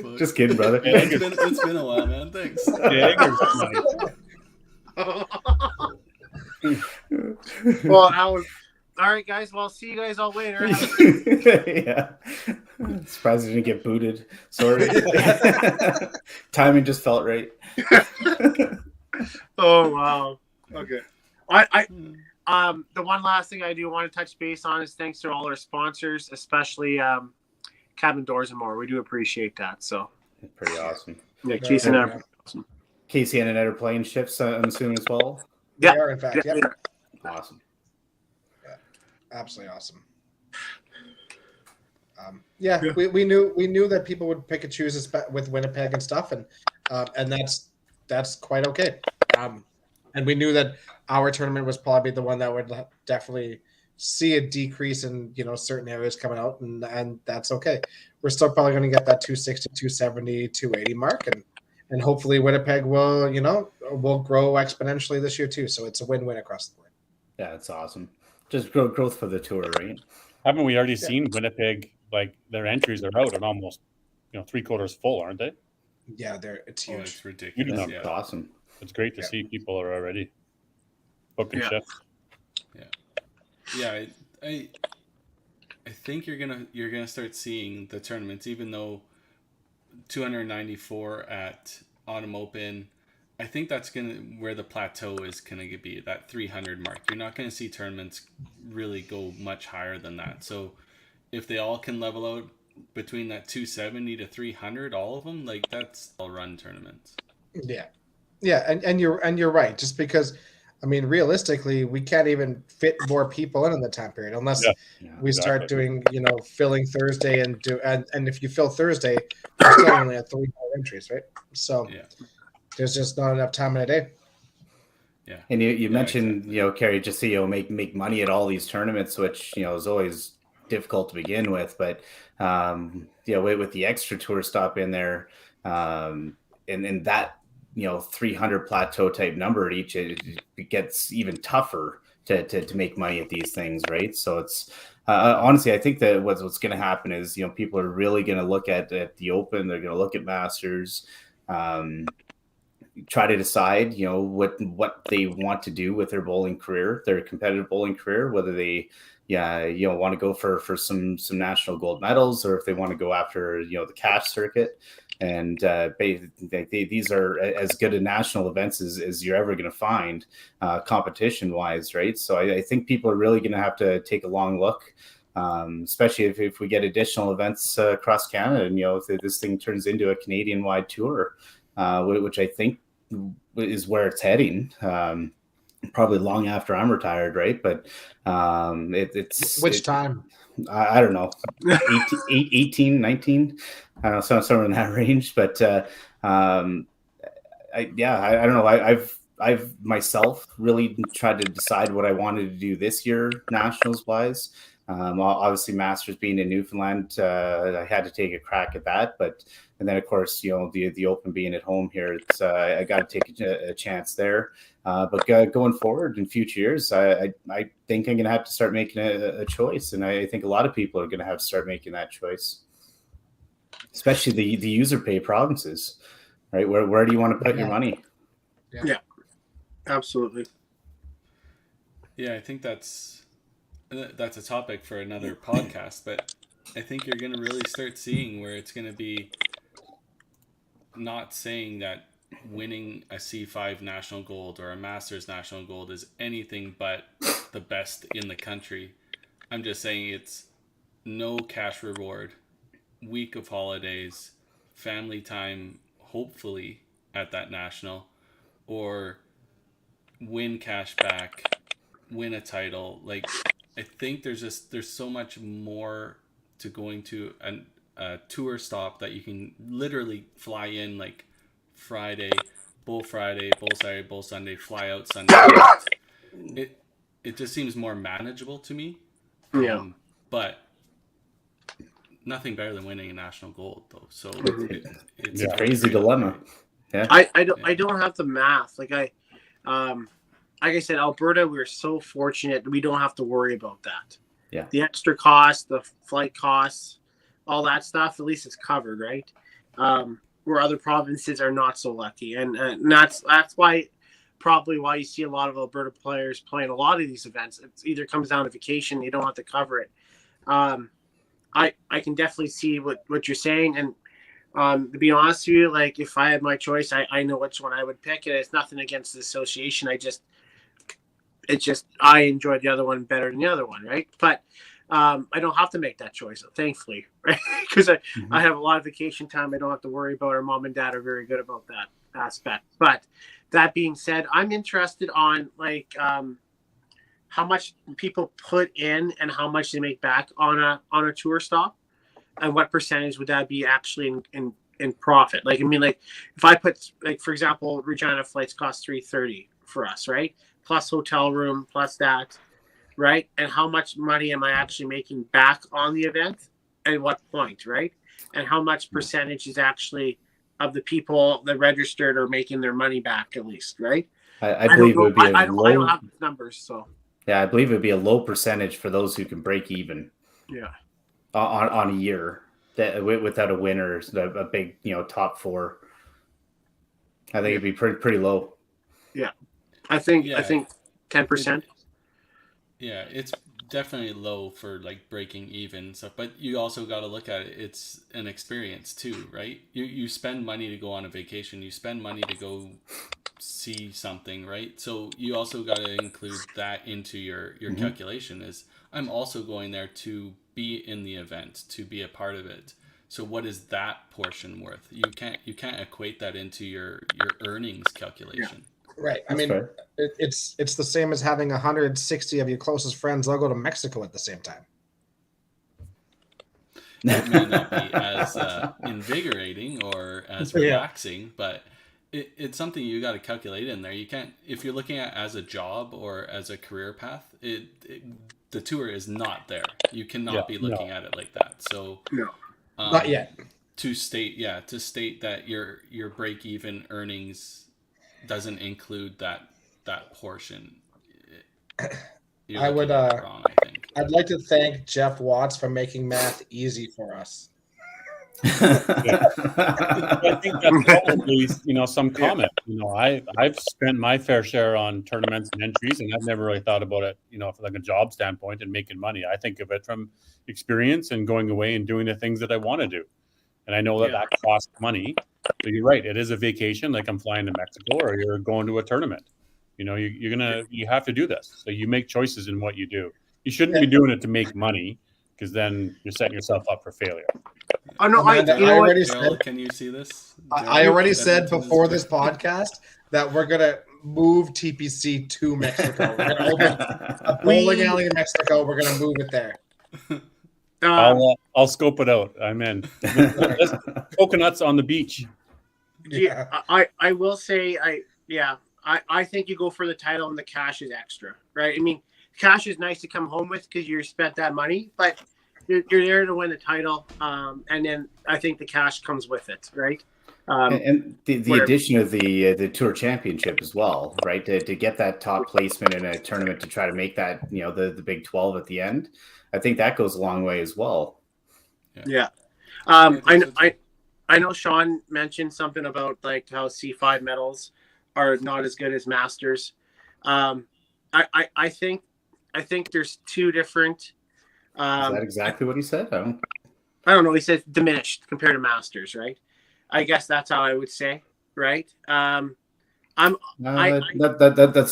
fuck. Just kidding, brother. Yeah, it's been a while, man. Thanks. Well, Alan. All right, guys. Well, I'll see you guys all later. Yeah. Surprised I didn't get booted. Sorry. Timing just felt right. Oh wow. Okay. The one last thing I do want to touch base on is thanks to all our sponsors, especially Cabin Doors and More. We do appreciate that. So Pretty awesome. yeah, Casey and I. Casey and Annette are playing shifts, I'm assuming, as well. they Yeah. are, in fact. Yeah. Yep. Awesome. Absolutely awesome. We knew that people would pick and choose with Winnipeg and stuff, and that's quite okay. And we knew that our tournament was probably the one that would definitely see a decrease in certain areas coming out, and that's okay. We're still probably going to get that 260, 270, 280 mark, and hopefully Winnipeg will grow exponentially this year too. So it's a win-win across the board. Yeah, it's awesome. Just growth for the tour, right? Haven't we already seen Winnipeg? Like their entries are out and almost, 3/4 full, aren't they? Yeah, it's Oh, huge. it's ridiculous. Huge Yeah. It's awesome. It's great to see people are already booking shifts. Yeah, I think you're gonna start seeing the tournaments, even though 294 at Autumn Open, I think that's where the plateau is gonna be, that 300 mark. You're not gonna see tournaments really go much higher than that. So if they all can level out between that 270 to 300, all of them, like that's all run tournaments. Yeah, and you're right. Just because, I mean, realistically, we can't even fit more people in the time period unless we start doing, filling Thursday and if you fill Thursday, you're still only at 300 entries, right? So there's just not enough time in a day. Yeah, and you mentioned exactly. Kerry, just so make money at all these tournaments, which is always difficult to begin with, but with the extra tour stop in there, and that 300 plateau type number at each, it gets even tougher to make money at these things, right? So it's honestly, I think that what's going to happen is people are really going to look at the Open, they're going to look at Masters, try to decide what they want to do with their bowling career, their competitive bowling career, whether they want to go for some national gold medals, or if they want to go after the cash circuit. And these are as good a national events as you're ever going to find competition wise, right? So I think people are really going to have to take a long look, especially if we get additional events across Canada, and if this thing turns into a Canadian wide tour, which I think is where it's heading. Probably long after I'm retired, right? But it's time? I don't know, 18, 19, I don't know, somewhere in that range. But I don't know. I've myself really tried to decide what I wanted to do this year, nationals wise. Obviously, Masters being in Newfoundland, I had to take a crack at that. And then of course, the Open being at home here, it's I got to take a chance there. But going forward in future years, I think I'm going to have to start making a choice, and I think a lot of people are going to have to start making that choice, especially the user pay provinces, right? Where do you want to put your money? Yeah, absolutely. Yeah, I think that's a topic for another podcast, but I think you're going to really start seeing where it's going to be not saying that winning a C5 national gold or a Masters national gold is anything but the best in the country. I'm just saying it's no cash reward, week of holidays, family time, hopefully at that national, or win cash back, win a title. Like, I think there's so much more to going to a tour stop that you can literally fly in like Friday, bowl Saturday, bowl Sunday, fly out Sunday. It just seems more manageable to me. Yeah. But nothing better than winning a national gold, though. So it's a crazy dilemma. Yeah. I don't have the math. Like I said, Alberta, we're so fortunate we don't have to worry about that. Yeah. The extra cost, the flight costs, all that stuff, at least it's covered, right? Where other provinces are not so lucky. And that's why you see a lot of Alberta players playing a lot of these events. It either comes down to vacation, you don't have to cover it. I can definitely see what you're saying. And to be honest with you, like if I had my choice, I know which one I would pick. And it's nothing against the association. I enjoyed the other one better than the other one, right? But I don't have to make that choice, thankfully, right? Because I have a lot of vacation time I don't have to worry about, or mom and dad are very good about that aspect. But that being said, I'm interested on like how much people put in and how much they make back on a tour stop, and what percentage would that be actually in profit. Like, I mean, like if I put, like, for example, Regina flights cost $330 for us, right? Plus hotel room, plus that, right? And how much money am I actually making back on the event at what point, right? And how much percentage is actually of the people that registered are making their money back at least, right? I believe it would be I don't have numbers, so. Yeah, I believe it would be a low percentage for those who can break even. Yeah. On a year that without a winner, a big top four. I think it'd be pretty low. Yeah, I think 10%. Yeah, it's definitely low for like breaking even and stuff. But you also got to look at it. It's an experience too, right? You spend money to go on a vacation. You spend money to go see something, right? So you also got to include that into your calculation. Is I'm also going there to be in the event, to be a part of it. So what is that portion worth? You can't equate that into your earnings calculation. Right. That's fair. It's the same as having 160 of your closest friends all go to Mexico at the same time. It may not be as invigorating or as relaxing, but it's something you got to calculate in there. You can't, if you're looking at as a job or as a career path, the tour is not there. You cannot be looking at it like that. So not yet. To state that your break even earnings doesn't include that portion. I would wrong, I think. I'd like to thank Jeff Watts for making math easy for us. I think that's probably some comment. I've spent my fair share on tournaments and entries, and I've never really thought about it, from like a job standpoint and making money. I think of it from experience and going away and doing the things that I want to do, and I know that costs money. So you're right; it is a vacation, like I'm flying to Mexico, or you're going to a tournament. You have to do this. So you make choices in what you do. You shouldn't be doing it to make money, because then you're setting yourself up for failure. Oh no! Amanda, I already said. Can you see this? I already said before this podcast that we're gonna move TPC to Mexico. We're gonna open a bowling alley in Mexico. We're gonna move it there. I'll scope it out. I'm in. Coconuts on the beach. Yeah, I will say I think you go for the title and the cash is extra, right? I mean, cash is nice to come home with because you spent that money, but you're there to win the title, and then I think the cash comes with it, right? And the addition of the Tour Championship as well, right? To get that top placement in a tournament to try to make that, the Big 12 at the end, I think that goes a long way as well. Yeah. I know Sean mentioned something about like how C5 medals are not as good as Masters. I think there's two different. Is that exactly what he said? I don't know. He said diminished compared to Masters, right? I guess that's how I would say, right? That's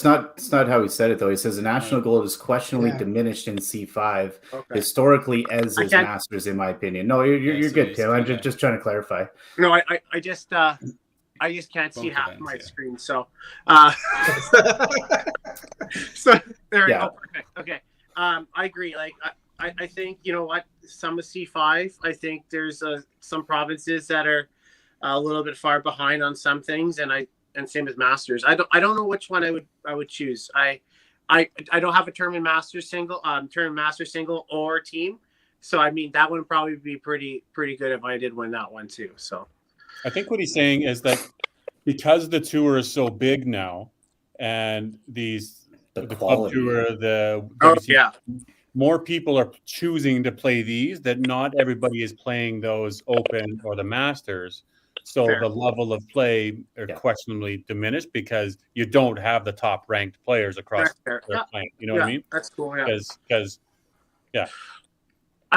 not how he said it though. He says the national gold is questionably diminished in C5 historically as is Masters, in my opinion. No, you're good, Tim. I'm just trying to clarify. No, I just can't see half my screen, so so there we go. Perfect. Okay. I agree. Like I think some of C5. I think there's some provinces that are a little bit far behind on some things, and same as Masters. I don't know which one I would choose. I don't have a tournament master single or team, so I mean that would probably be pretty good if I did win that one too. So I think what he's saying is that because the tour is so big now, and the club tour, more people are choosing to play these, that not everybody is playing those Open or the Masters. So the level of play are questionably diminished because you don't have the top ranked players across their playing. You know what I mean? That's cool. Yeah. Because that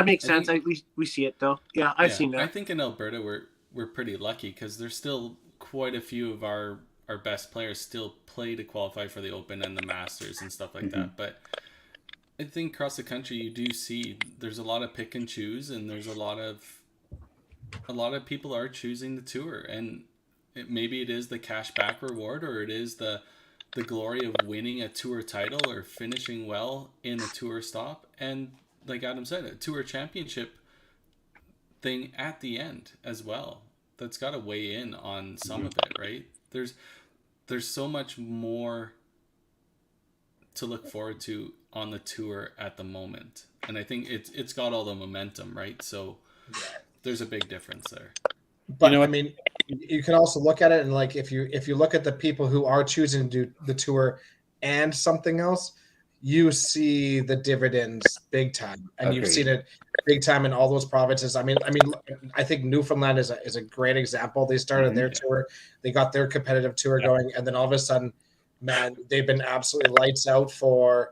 makes sense. We see it though. Yeah, I've seen that. I think in Alberta we're pretty lucky because there's still quite a few of our best players still play to qualify for the Open and the Masters and stuff like that. But I think across the country you do see there's a lot of pick and choose, and there's a lot of people are choosing the tour, and maybe it is the cash back reward, or it is the glory of winning a tour title or finishing well in a tour stop, and like Adam said, a tour championship thing at the end as well. That's got to weigh in on some of it, right? There's so much more to look forward to on the tour at the moment, and I think it's got all the momentum, right? So there's a big difference there. But I mean, you can also look at it, and like if you look at the people who are choosing to do the tour and something else, you see the dividends big time, and you've seen it big time in all those provinces. I mean, I think Newfoundland is a great example. They started their tour, they got their competitive tour going, and then all of a sudden, man, they've been absolutely lights out for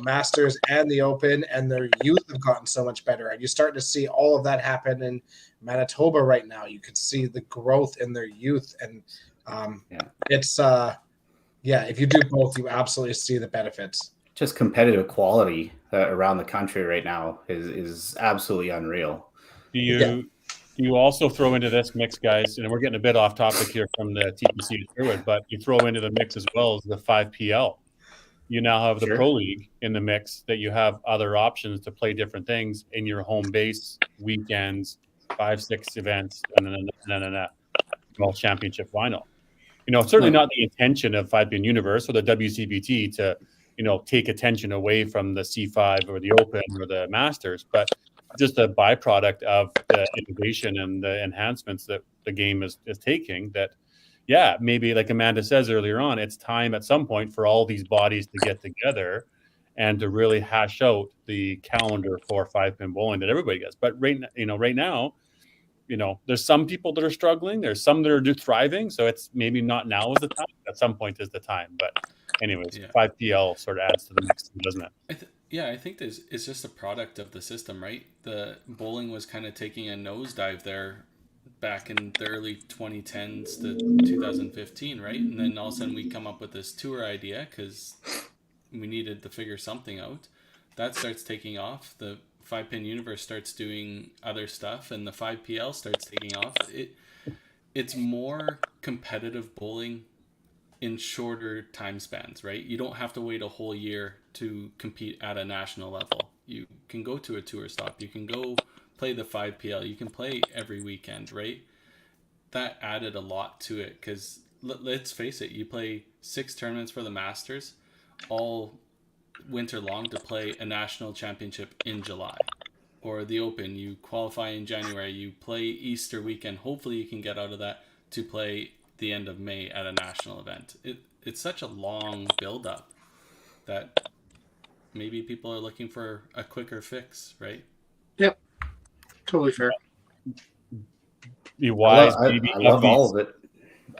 Masters and the Open, and their youth have gotten so much better. And you're starting to see all of that happen in Manitoba right now. You can see the growth in their youth, and it's yeah, if you do both, you absolutely see the benefits. Just competitive quality around the country right now is absolutely unreal. Do you also throw into this mix, guys? And we're getting a bit off topic here from the TPC at Sherwood, but you throw into the mix as well as the 5PL. You now have the Pro League in the mix, that you have other options to play different things in your home base, weekends, 5-6 events, and then a World Championship final. Certainly not the intention of 5PN Universe or the WCBT to, take attention away from the C5 or the Open or the Masters, but just a byproduct of the innovation and the enhancements that the game is taking. That, yeah, maybe like Amanda says earlier on, it's time at some point for all these bodies to get together and to really hash out the calendar for 5-pin bowling that everybody gets. But right now, there's some people that are struggling. There's some that are thriving. So it's maybe not now is the time. At some point is the time. But anyways, 5PL sort of adds to the mix, doesn't it? I think it's just a product of the system, right? The bowling was kind of taking a nosedive there back in the early 2010s to 2015, right? And then all of a sudden we come up with this tour idea because we needed to figure something out. That starts taking off. The 5-pin Universe starts doing other stuff, and the 5PL starts taking off. It's more competitive bowling in shorter time spans, right? You don't have to wait a whole year to compete at a national level. You can go to a tour stop. You can go play the 5PL. You can play every weekend, right? That added a lot to it because let's face it, you play 6 tournaments for the Masters all winter long to play a national championship in July. Or the Open, you qualify in January, you play Easter weekend. Hopefully you can get out of that to play the end of May at a national event. It's such a long build-up that maybe people are looking for a quicker fix, right? Yep. Totally fair. Be wise. I love all of it.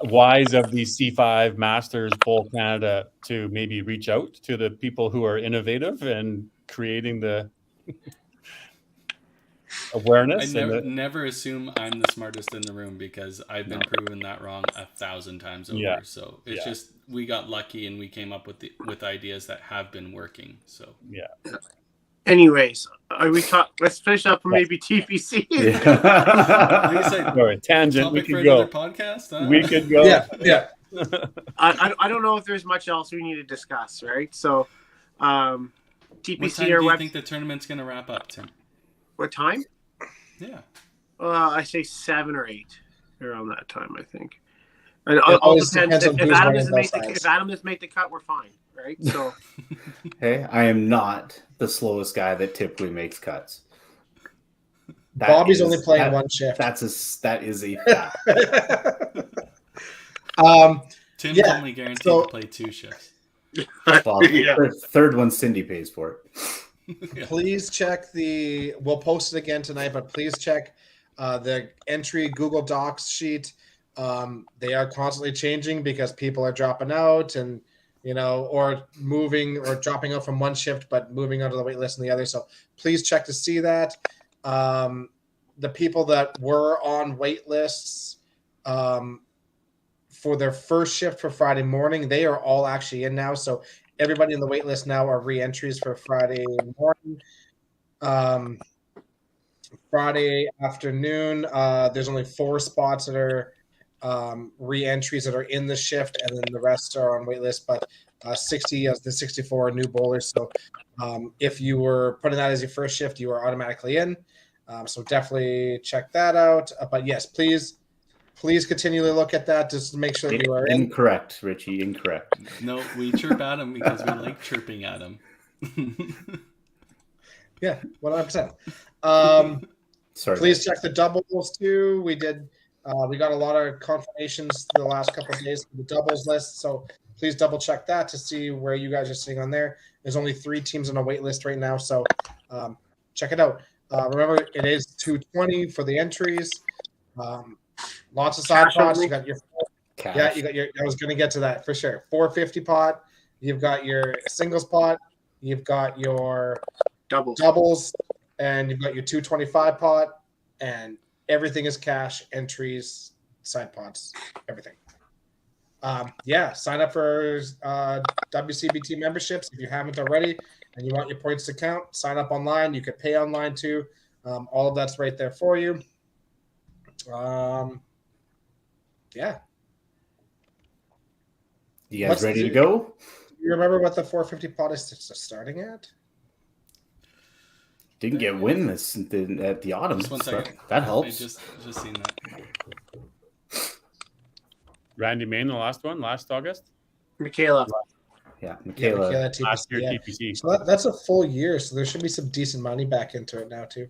Wise of the C5 Masters Bowl Canada to maybe reach out to the people who are innovative and creating the awareness. I never assume I'm the smartest in the room because I've been proven that wrong 1,000 times over. Yeah. So it's just we got lucky and we came up with ideas that have been working. So yeah. Anyways, let's finish up on maybe TPC. Sorry, tangent. We could go. Podcast, huh? We could go. Yeah. I don't know if there's much else we need to discuss, right? So, TPC what time do you think the tournament's going to wrap up, Tim? What time? Yeah. I say 7 or 8 around that time, I think. And it all depends. If Adam doesn't make the cut, we're fine, right? So, hey, I am not the slowest guy that typically makes cuts. Bobby's only playing one shift. That is a fact. Tim's only guaranteed to play 2 shifts. Well, third one, Cindy pays for it. Please check we'll post it again tonight, but please check the entry Google Docs sheet. They are constantly changing because people are dropping out and, or moving or dropping out from one shift, but moving onto the wait list and the other. So please check to see that. The people that were on wait lists for their first shift for Friday morning, they are all actually in now. So everybody in the wait list now are re-entries for Friday morning. Friday afternoon, there's only 4 spots that are re-entries that are in the shift, and then the rest are on wait list. But 60 of the 64 are new bowlers. So if you were putting that as your first shift, you are automatically in. So definitely check that out. But yes, please continually look at that just to make sure that you are in. Incorrect, Richie. Incorrect. No, we chirp at him because we like chirping at him. Yeah, 100%. Sorry. Please check the doubles too. We got a lot of confirmations the last couple of days for the doubles list. So please double check that to see where you guys are sitting on there. There's only 3 teams on a wait list right now. So check it out. Remember, it is $220 for the entries. Lots of side pots. You got your I was going to get to that for sure. $450 pot. You've got your singles pot. You've got your doubles, and you've got your $225 pot, and everything is cash, entries, side pots, everything. sign up for WCBT memberships if you haven't already, and you want your points to count. Sign up online. You can pay online too. All of that's right there for you. Yeah. You guys ready to go? You remember what the 450 pot is starting at? Didn't get win this at the autumn. Just 1 second. That helps. I just seen that. Randy Main, the last one, last August. Michaela. Yeah, Michaela TPC, last year TPC. So that's a full year, so there should be some decent money back into it now too.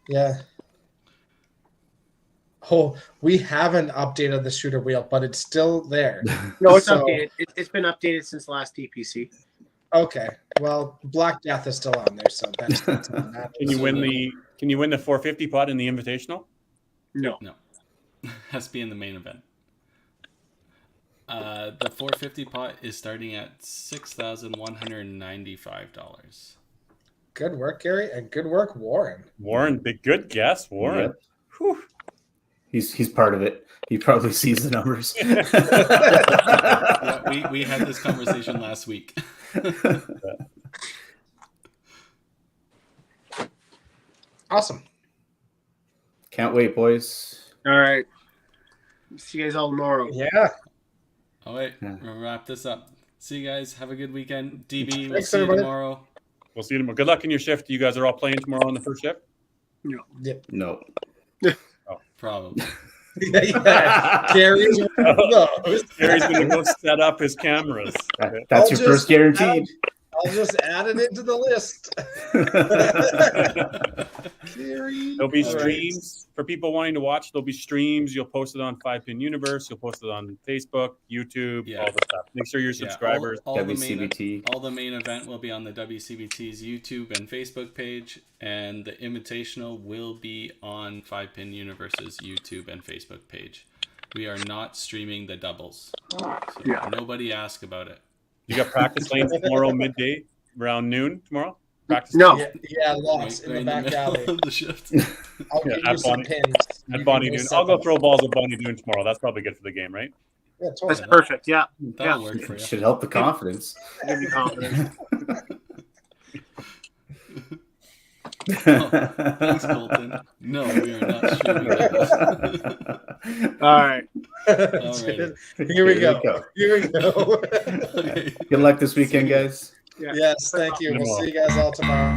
Yeah. Oh, we haven't updated the shooter wheel, but it's still there. No, it's updated. It's been updated since last TPC. Okay. Well, Black Death is still on there, so that's on that. Can you win the 450 pot in the Invitational? No. Has to be in the main event. The 450 pot is starting at $6,195. Good work, Gary, and good work, Warren. Warren, good guess, Warren. Yep. Whew. He's part of it. He probably sees the numbers. Yeah, we had this conversation last week. Awesome. Can't wait, boys. All right. See you guys all tomorrow. Yeah. Oh wait, we'll wrap this up. See you guys. Have a good weekend. DB, we'll Thanks, see you everybody. tomorrow. We'll see you tomorrow. Good luck in your shift. You guys are all playing tomorrow on the first shift? No. Yep. No. Probably. Yeah. Gary's one of those. Gary's going to go set up his cameras. That's your first guaranteed. I'll just add it into the list. Gary. There'll be All right. streams for people wanting to watch. There'll be streams. You'll post it on 5-Pin Universe. You'll post it on Facebook, YouTube, all the stuff. Make sure you're subscribers. All WCBT. all the main event will be on the WCBT's YouTube and Facebook page, and the Invitational will be on 5-Pin Universe's YouTube and Facebook page. We are not streaming the doubles. So nobody ask about it. You got practice lanes tomorrow midday, around noon tomorrow? Practice. No. Yeah, lots in the back alley. Of the shift. I'll give you some pins. At Bonnie Doon. I'll go throw balls at Bonnie Doon tomorrow. That's probably good for the game, right? Yeah, totally. That's perfect. Yeah. That'll work for you. Should help the confidence. Give me confidence. Thanks, Colton. No, we are not streaming doubles. All right. Alrighty. Here we go. Here we go. Okay. Good luck this weekend, guys. Yeah. Yes, thank you. We'll see you guys all tomorrow.